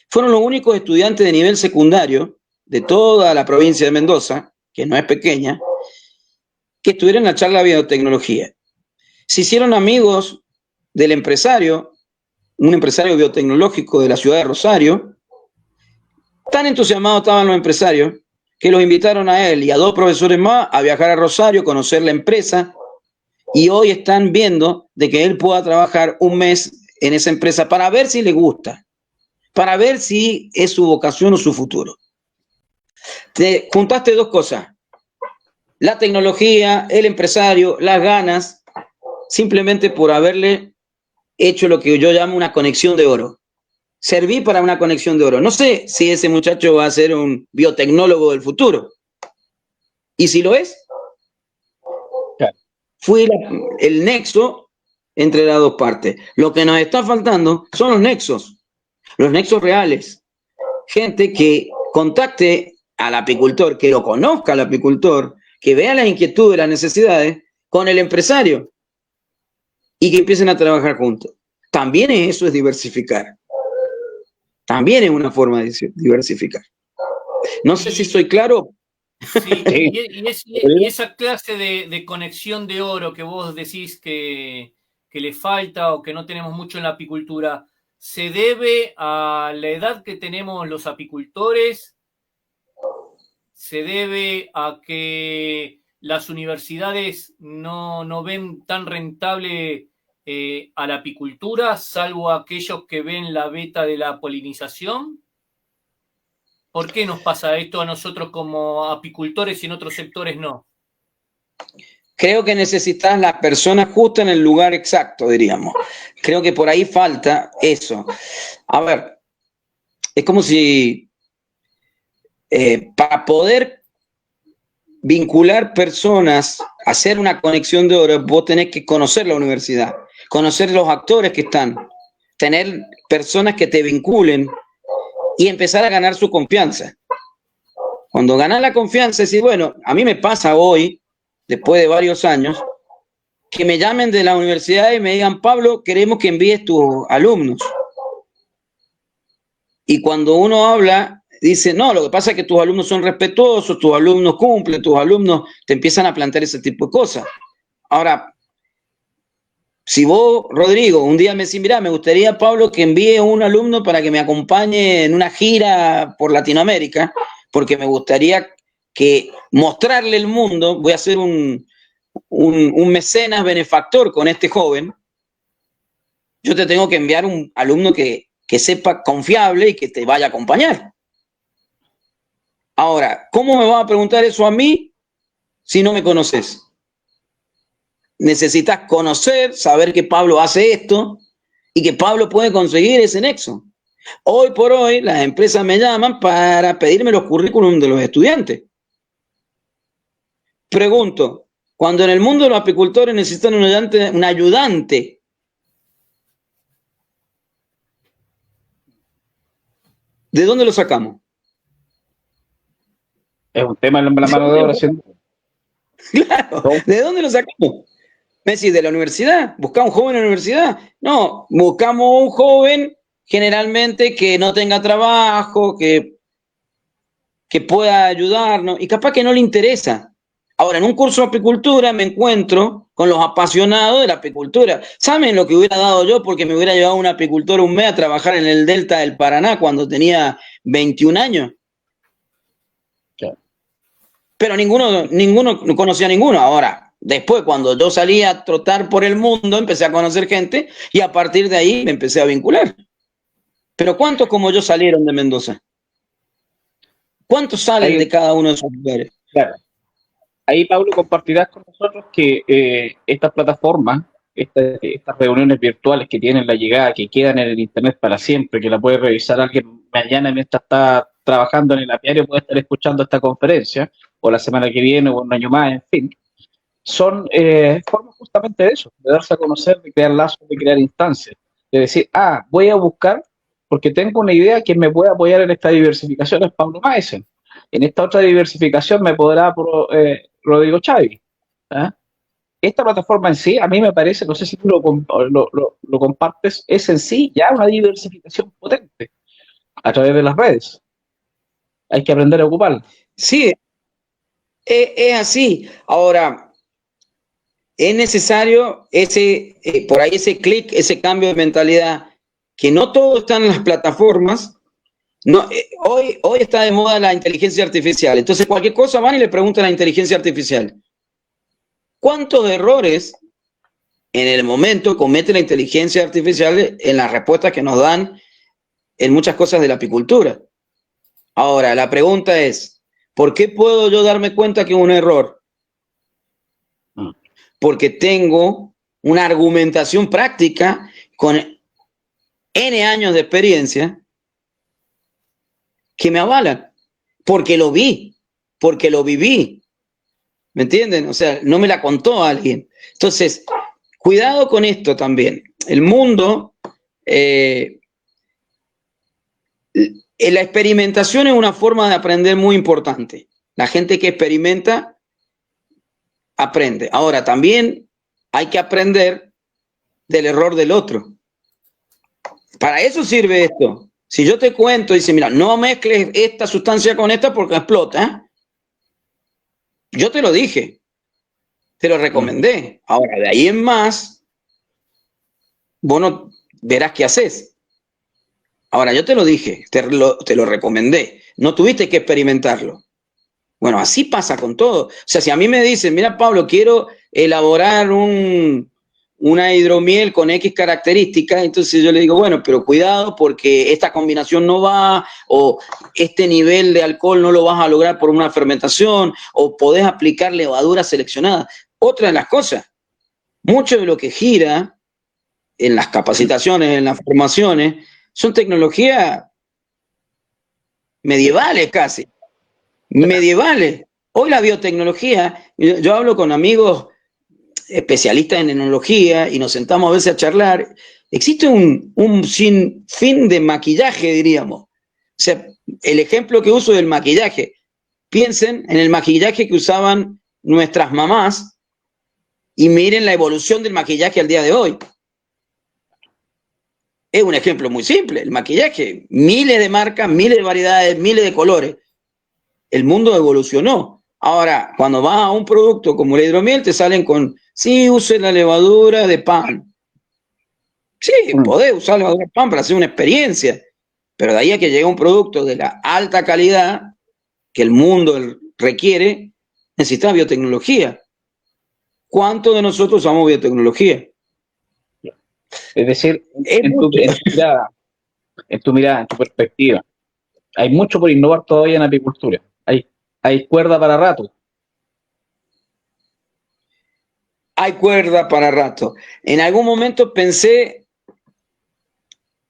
Fueron los únicos estudiantes de nivel secundario de toda la provincia de Mendoza, que no es pequeña, que estuvieron en la charla de biotecnología. Se hicieron amigos del empresario, un empresario biotecnológico de la ciudad de Rosario. Tan entusiasmados estaban los empresarios que los invitaron a él y a 2 profesores más a viajar a Rosario, conocer la empresa, y hoy están viendo de que él pueda trabajar un mes en esa empresa para ver si le gusta, para ver si es su vocación o su futuro. Te juntaste 2 cosas, la tecnología, el empresario, las ganas, simplemente por haberle hecho lo que yo llamo una conexión de oro. Serví para una conexión de oro. No sé si ese muchacho va a ser un biotecnólogo del futuro. ¿Y si lo es? Claro. Fui el nexo entre las 2 partes. Lo que nos está faltando son los nexos reales. Gente que contacte al apicultor, que lo conozca al apicultor, que vea las inquietudes, las necesidades con el empresario y que empiecen a trabajar juntos. También eso es diversificar. También es una forma de diversificar. No sé si soy claro. Sí, y esa clase de conexión de oro que vos decís que le falta o que no tenemos mucho en la apicultura, ¿se debe a la edad que tenemos los apicultores? ¿Se debe a que las universidades no ven tan rentable a la apicultura, salvo aquellos que ven la beta de la polinización? ¿Por qué nos pasa esto a nosotros como apicultores y en otros sectores no? Creo que necesitas la persona justa en el lugar exacto, diríamos. Creo que por ahí falta eso. A ver, es como si para poder vincular personas, hacer una conexión de oro, vos tenés que conocer la universidad, conocer los actores que están, tener personas que te vinculen y empezar a ganar su confianza. Cuando ganas la confianza, decís, bueno, a mí me pasa hoy, después de varios años, que me llamen de la universidad y me digan, Pablo, queremos que envíes tus alumnos. Y cuando uno habla, dice, no, lo que pasa es que tus alumnos son respetuosos, tus alumnos cumplen, tus alumnos te empiezan a plantear ese tipo de cosas. Ahora, si vos, Rodrigo, un día me decís, mira, me gustaría, Pablo, que envíe un alumno para que me acompañe en una gira por Latinoamérica, porque me gustaría que mostrarle el mundo, voy a hacer un mecenas benefactor con este joven, yo te tengo que enviar un alumno que sepa confiable y que te vaya a acompañar. Ahora, ¿cómo me vas a preguntar eso a mí si no me conoces? Necesitas conocer, saber que Pablo hace esto y que Pablo puede conseguir ese nexo. Hoy por hoy, las empresas me llaman para pedirme los currículums de los estudiantes. Pregunto, cuando en el mundo de los apicultores necesitan un ayudante, ¿de dónde lo sacamos? Es un tema en la mano de obra, ¿sí? Claro, ¿de dónde lo sacamos? Me decís, ¿de la universidad? ¿Buscamos un joven en la universidad? No, buscamos un joven generalmente que no tenga trabajo, que pueda ayudarnos, y capaz que no le interesa. Ahora, en un curso de apicultura me encuentro con los apasionados de la apicultura. ¿Saben lo que hubiera dado yo porque me hubiera llevado un apicultor un mes a trabajar en el Delta del Paraná cuando tenía 21 años? Claro. Pero ninguno conocía a ninguno. Ahora, después, cuando yo salí a trotar por el mundo, empecé a conocer gente y a partir de ahí me empecé a vincular. Pero ¿cuántos como yo salieron de Mendoza? ¿Cuántos salen de cada uno de esos lugares? Claro. Ahí, Pablo, compartirás con nosotros que estas plataformas, estas reuniones virtuales que tienen la llegada, que quedan en el Internet para siempre, que la puede revisar alguien mañana mientras está trabajando en el apiario, puede estar escuchando esta conferencia, o la semana que viene, o un año más, en fin, son formas justamente de eso, de darse a conocer, de crear lazos, de crear instancias, de decir, voy a buscar, porque tengo una idea que me puede apoyar en esta diversificación, es Pablo Maesen. En esta otra diversificación me podrá Rodrigo Chávez. ¿Ah? Esta plataforma en sí, a mí me parece, no sé si tú lo compartes, es en sí ya una diversificación potente a través de las redes. Hay que aprender a ocuparla. Sí, es así. Ahora, es necesario por ahí ese clic, ese cambio de mentalidad, que no todo está en las plataformas. No, hoy está de moda la inteligencia artificial. Entonces, cualquier cosa van y le preguntan a la inteligencia artificial. ¿Cuántos errores en el momento comete la inteligencia artificial en las respuestas que nos dan en muchas cosas de la apicultura? Ahora, la pregunta es, ¿por qué puedo yo darme cuenta que es un error? Porque tengo una argumentación práctica con N años de experiencia que me avalan, porque lo vi, porque lo viví. ¿Me entienden? O sea, no me la contó alguien. Entonces, cuidado con esto también. El mundo, la experimentación es una forma de aprender muy importante. La gente que experimenta aprende. Ahora, también hay que aprender del error del otro. Para eso sirve esto. Si yo te cuento y dice, mira, no mezcles esta sustancia con esta porque explota. Yo te lo dije. Te lo recomendé. Ahora, de ahí en más, vos no verás qué haces. Ahora, yo te lo dije, te lo recomendé. No tuviste que experimentarlo. Bueno, así pasa con todo. O sea, si a mí me dicen, mira, Pablo, quiero elaborar una hidromiel con X características, entonces yo le digo, bueno, pero cuidado porque esta combinación no va, o este nivel de alcohol no lo vas a lograr por una fermentación, o podés aplicar levadura seleccionada. Otra de las cosas, mucho de lo que gira en las capacitaciones, en las formaciones, son tecnologías medievales casi. Medievales. Hoy la biotecnología, yo hablo con amigos especialistas en enología y nos sentamos a veces a charlar. Existe un sinfín de maquillaje, diríamos. O sea, el ejemplo que uso del maquillaje. Piensen en el maquillaje que usaban nuestras mamás y miren la evolución del maquillaje al día de hoy. Es un ejemplo muy simple. El maquillaje, miles de marcas, miles de variedades, miles de colores. El mundo evolucionó. Ahora, cuando vas a un producto como la hidromiel, te salen con, sí, use la levadura de pan. Sí, podés usar la levadura de pan para hacer una experiencia, pero de ahí a que llegue un producto de la alta calidad que el mundo requiere, necesitas biotecnología. ¿Cuántos de nosotros usamos biotecnología? Es decir, en tu mirada, en tu perspectiva, hay mucho por innovar todavía en apicultura. Hay cuerda para rato. Hay cuerda para rato. En algún momento pensé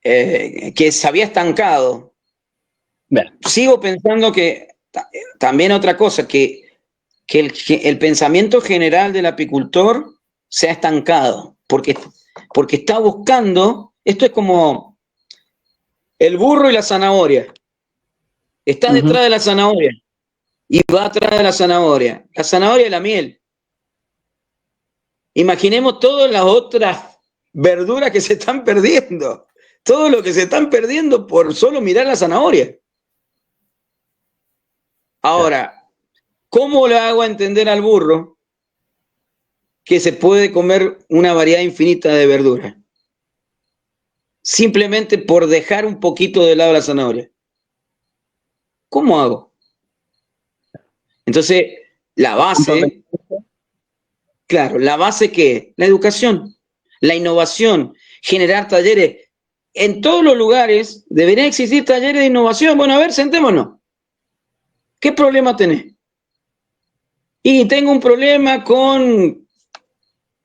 que se había estancado. Bueno. Sigo pensando que también otra cosa, que el pensamiento general del apicultor se ha estancado, porque está buscando, esto es como el burro y la zanahoria. Está detrás de la zanahoria y va atrás de la zanahoria. La zanahoria es la miel. Imaginemos todas las otras verduras que se están perdiendo. Todo lo que se están perdiendo por solo mirar la zanahoria. Ahora, ¿cómo le hago a entender al burro que se puede comer una variedad infinita de verduras? Simplemente por dejar un poquito de lado la zanahoria. ¿Cómo hago? Entonces, la base, claro, la base ¿qué es? La educación, la innovación, generar talleres. En todos los lugares deberían existir talleres de innovación. Bueno, a ver, sentémonos. ¿Qué problema tenés? Y tengo un problema con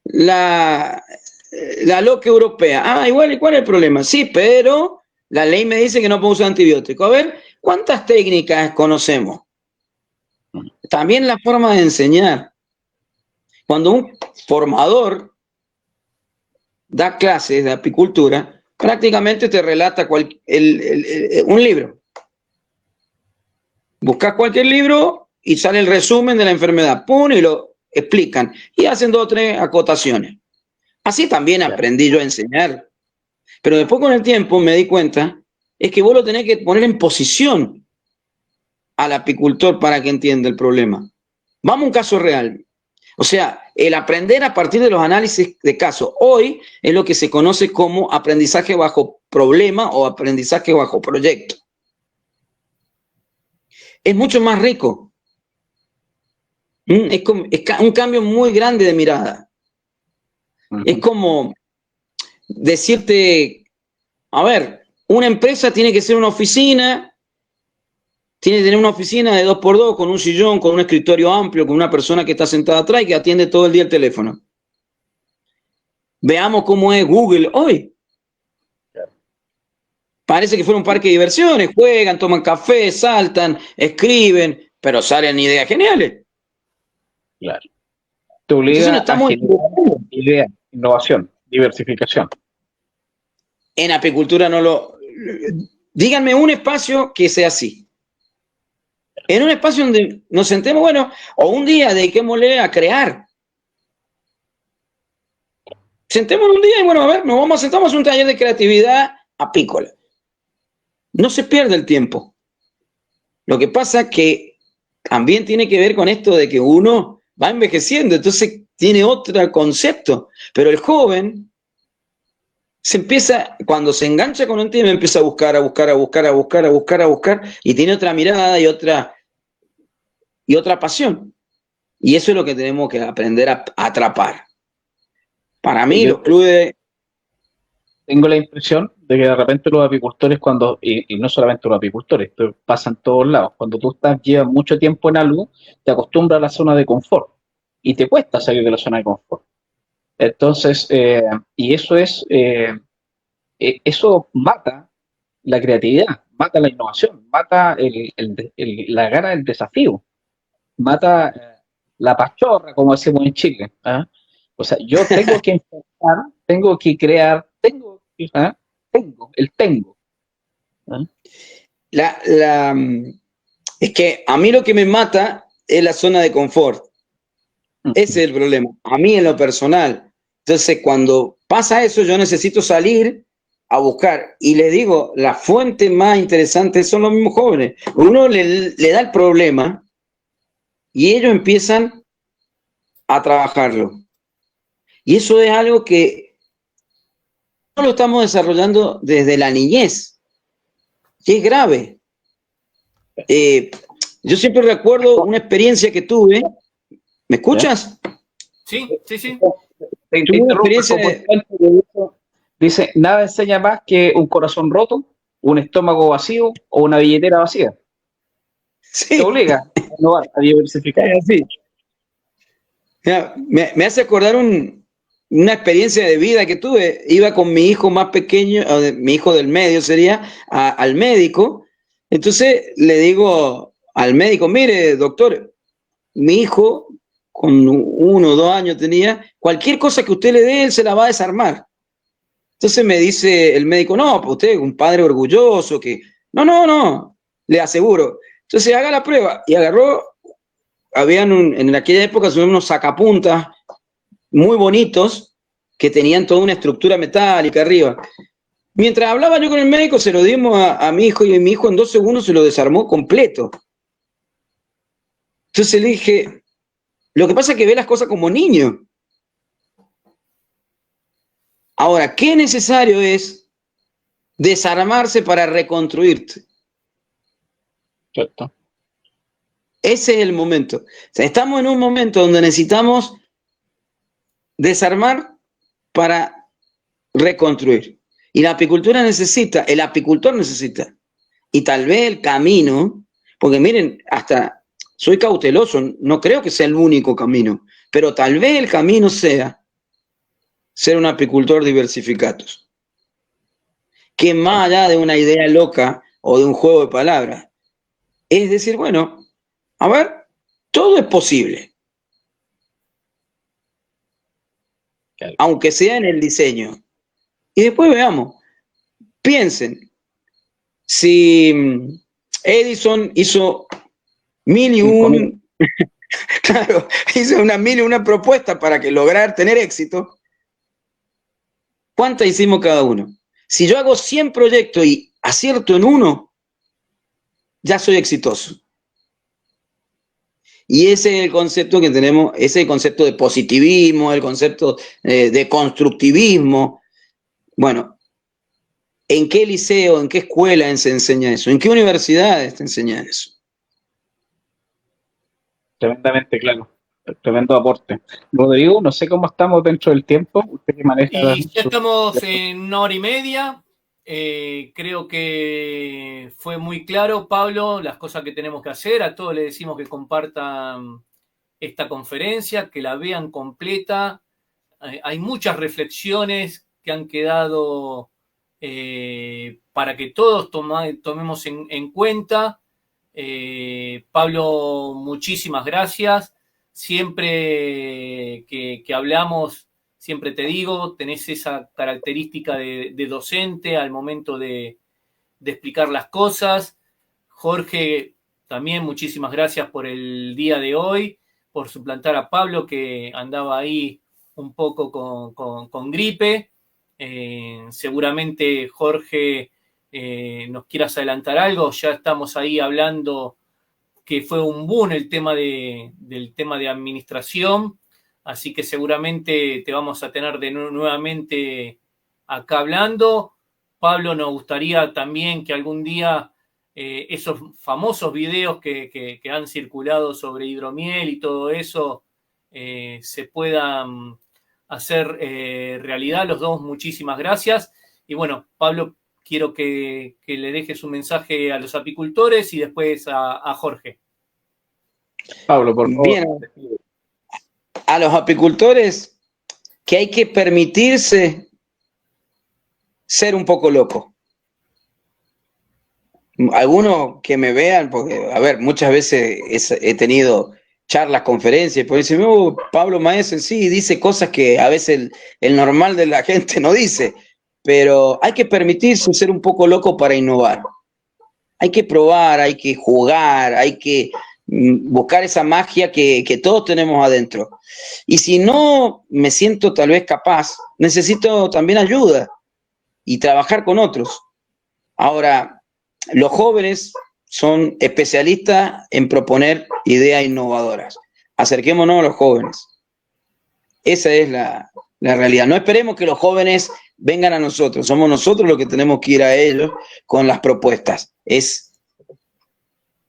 la LOC europea. Ah, igual, ¿y cuál es el problema? Sí, pero la ley me dice que no puedo usar antibióticos. A ver, ¿cuántas técnicas conocemos? También la forma de enseñar. Cuando un formador da clases de apicultura, prácticamente te relata un libro. Buscas cualquier libro y sale el resumen de la enfermedad. ¡Pum! Y lo explican. Y hacen 2 o 3 acotaciones. Así también aprendí yo a enseñar. Pero después con el tiempo me di cuenta, es que vos lo tenés que poner en posición al apicultor para que entienda el problema. Vamos a un caso real. O sea, el aprender a partir de los análisis de casos. Hoy es lo que se conoce como aprendizaje bajo problema o aprendizaje bajo proyecto. Es mucho más rico. Es un cambio muy grande de mirada. Es como decirte, a ver, una empresa tiene que ser una oficina, tiene que tener una oficina de 2x2 con un sillón, con un escritorio amplio, con una persona que está sentada atrás y que atiende todo el día el teléfono. Veamos cómo es Google hoy. Parece que fuera un parque de diversiones, juegan, toman café, saltan, escriben, pero salen ideas geniales. Claro. Te obliga a generar ideas, innovación, diversificación. En apicultura no lo... Díganme un espacio que sea así. En un espacio donde nos sentemos, bueno, o un día dediquémosle a crear. Sentémonos un día y bueno, a ver, nos vamos a sentar a un taller de creatividad apícola. No se pierde el tiempo. Lo que pasa es que también tiene que ver con esto de que uno va envejeciendo, entonces tiene otro concepto. Pero el joven se empieza, cuando se engancha con un tema, empieza a buscar, y tiene otra mirada y otra pasión. Y eso es lo que tenemos que aprender a atrapar. Para mí, los clubes... Tengo la impresión de que de repente los apicultores, y no solamente los apicultores, esto pasa en todos lados, cuando tú llevas mucho tiempo en algo, te acostumbras a la zona de confort y te cuesta salir de la zona de confort. Entonces, y eso mata la creatividad, mata la innovación, mata la gana del desafío, mata la pachorra, como decimos en Chile. ¿Ah? O sea, yo tengo que enfrentar, tengo que crear, tengo. ¿Ah? Tengo. ¿Ah? Es que a mí lo que me mata es la zona de confort. Ese es el problema. A mí en lo personal. Entonces, cuando pasa eso, yo necesito salir a buscar. Y les digo, la fuente más interesante son los mismos jóvenes. Uno le da el problema y ellos empiezan a trabajarlo. Y eso es algo que no lo estamos desarrollando desde la niñez, que es grave. Yo siempre recuerdo una experiencia que tuve. ¿Me escuchas? Sí. Tuve una experiencia dice, nada enseña más que un corazón roto, un estómago vacío o una billetera vacía. Sí. Te obliga a innovar, a diversificar. Sí. Me hace acordar una experiencia de vida que tuve. Iba con mi hijo más pequeño, mi hijo del medio sería, al médico. Entonces le digo al médico, mire, doctor, mi hijo con 1 o 2 años tenía, cualquier cosa que usted le dé, él se la va a desarmar. Entonces me dice el médico, no, pues usted es un padre orgulloso, que no, le aseguro. Entonces haga la prueba. Y agarró, en aquella época unos sacapuntas muy bonitos que tenían toda una estructura metálica arriba. Mientras hablaba yo con el médico, se lo dimos a mi hijo y mi hijo en 2 segundos se lo desarmó completo. Entonces le dije, lo que pasa es que ve las cosas como niño. Ahora, ¿qué necesario es desarmarse para reconstruirte? Cierto. Ese es el momento. O sea, estamos en un momento donde necesitamos desarmar para reconstruir. Y la apicultura necesita, el apicultor necesita, y tal vez el camino, porque miren, hasta soy cauteloso, no creo que sea el único camino, pero tal vez el camino sea ser un apicultor diversificatus. Que más allá de una idea loca o de un juego de palabras, es decir, bueno, a ver, todo es posible. Claro. Aunque sea en el diseño. Y después veamos, piensen, si Edison hizo mil y un, claro, hizo una mil y una propuesta para que lograr tener éxito, ¿cuántas hicimos cada uno? Si yo hago 100 proyectos y acierto en uno, ya soy exitoso. Y ese es el concepto que tenemos, ese es el concepto de positivismo, el concepto de constructivismo. Bueno, ¿en qué liceo, en qué escuela se enseña eso? ¿En qué universidades te enseñan eso? Tremendamente claro. Tremendo aporte. Rodrigo, no sé cómo estamos dentro del tiempo. Usted que maneja. Y ya estamos en 1 hora y media. Creo que fue muy claro, Pablo, las cosas que tenemos que hacer. A todos les decimos que compartan esta conferencia, que la vean completa. Hay muchas reflexiones que han quedado para que todos tomemos en cuenta. Pablo, muchísimas gracias. Siempre que hablamos, siempre te digo, tenés esa característica de docente al momento de explicar las cosas. Jorge, también muchísimas gracias por el día de hoy, por suplantar a Pablo, que andaba ahí un poco con gripe. Seguramente, Jorge, nos quieras adelantar algo. Ya estamos ahí hablando que fue un boom el tema del tema de administración, así que seguramente te vamos a tener nuevamente acá hablando. Pablo, nos gustaría también que algún día esos famosos videos que han circulado sobre hidromiel y todo eso se puedan hacer realidad. Los dos, muchísimas gracias. Y bueno, Pablo, quiero que le dejes un mensaje a los apicultores y después a Jorge. Pablo, por favor. Bien, a los apicultores que hay que permitirse ser un poco loco. Algunos que me vean, porque, a ver, muchas veces he tenido charlas, conferencias, por decirme, Pablo Maese, sí, dice cosas que a veces el normal de la gente no dice, pero hay que permitirse ser un poco loco para innovar. Hay que probar, hay que jugar, hay que buscar esa magia que todos tenemos adentro. Y si no me siento tal vez capaz, necesito también ayuda y trabajar con otros. Ahora, los jóvenes son especialistas en proponer ideas innovadoras. Acerquémonos a los jóvenes. Esa es la realidad. No esperemos que los jóvenes vengan a nosotros. Somos nosotros los que tenemos que ir a ellos con las propuestas. Es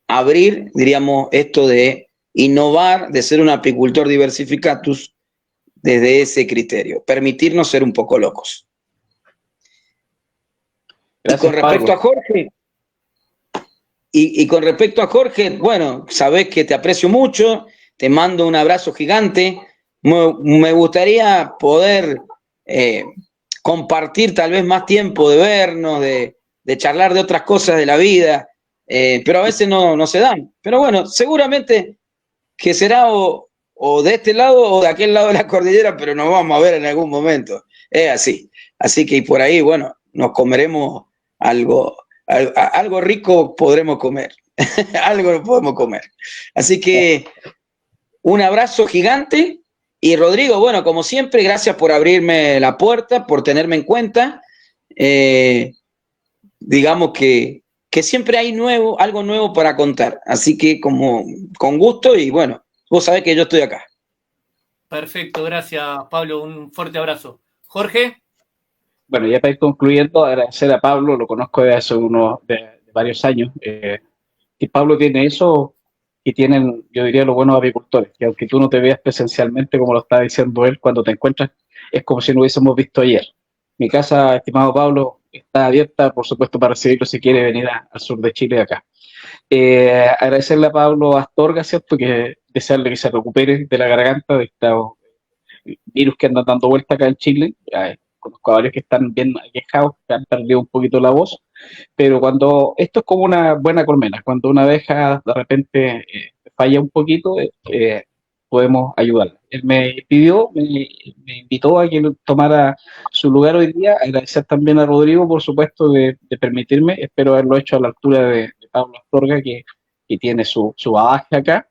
abrir, diríamos, esto de innovar, de ser un apicultor diversificatus desde ese criterio. Permitirnos ser un poco locos. Gracias, y con respecto Pablo. a Jorge, y con respecto a Jorge, bueno, sabés que te aprecio mucho, te mando un abrazo gigante. Me gustaría poder compartir tal vez más tiempo de vernos, de charlar de otras cosas de la vida, pero a veces no se dan. Pero bueno, seguramente que será o de este lado o de aquel lado de la cordillera, pero nos vamos a ver en algún momento. Es así. Así que por ahí, bueno, nos comeremos algo rico, podremos comer. Algo podemos comer. Así que un abrazo gigante Y Rodrigo, bueno, como siempre, gracias por abrirme la puerta, por tenerme en cuenta. Digamos que siempre hay algo nuevo para contar. Así que como con gusto y bueno, vos sabés que yo estoy acá. Perfecto, gracias Pablo, un fuerte abrazo. Jorge. Bueno, ya para ir concluyendo, agradecer a Pablo, lo conozco de hace de varios años, y Pablo tiene eso que tienen, yo diría, los buenos apicultores, que aunque tú no te veas presencialmente, como lo está diciendo él, cuando te encuentras, es como si no hubiésemos visto ayer. Mi casa, estimado Pablo, está abierta, por supuesto, para recibirlo si quiere venir al sur de Chile acá. Agradecerle a Pablo Astorga, ¿cierto? Que desearle que se recupere de la garganta, de estos virus que andan dando vuelta acá en Chile. Conozco a varios que están bien aquejados, que han perdido un poquito la voz, pero cuando esto es como una buena colmena, cuando una abeja de repente falla un poquito, podemos ayudarla. Él me invitó a que tomara su lugar hoy día. Agradecer también a Rodrigo, por supuesto, de permitirme. Espero haberlo hecho a la altura de Pablo Astorga, que tiene su bagaje acá.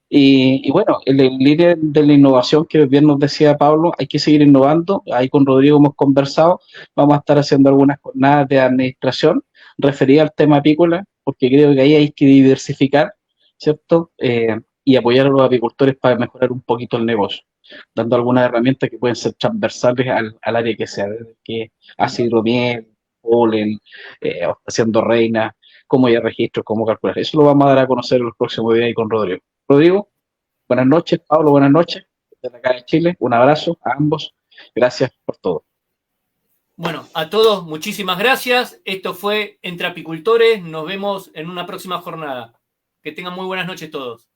Y bueno, en línea de la innovación que bien nos decía Pablo, hay que seguir innovando. Ahí con Rodrigo hemos conversado, vamos a estar haciendo algunas jornadas de administración referidas al tema apícola, porque creo que ahí hay que diversificar, ¿cierto? Y apoyar a los apicultores para mejorar un poquito el negocio, dando algunas herramientas que pueden ser transversales al área que sea, desde que hace hidromiel, polen, haciendo reina, cómo ya registros, cómo calcular. Eso lo vamos a dar a conocer en los próximos días ahí con Rodrigo. Rodrigo, buenas noches. Pablo, buenas noches. Desde acá de Chile, un abrazo a ambos. Gracias por todo. Bueno, a todos, muchísimas gracias. Esto fue Entre Apicultores. Nos vemos en una próxima jornada. Que tengan muy buenas noches todos.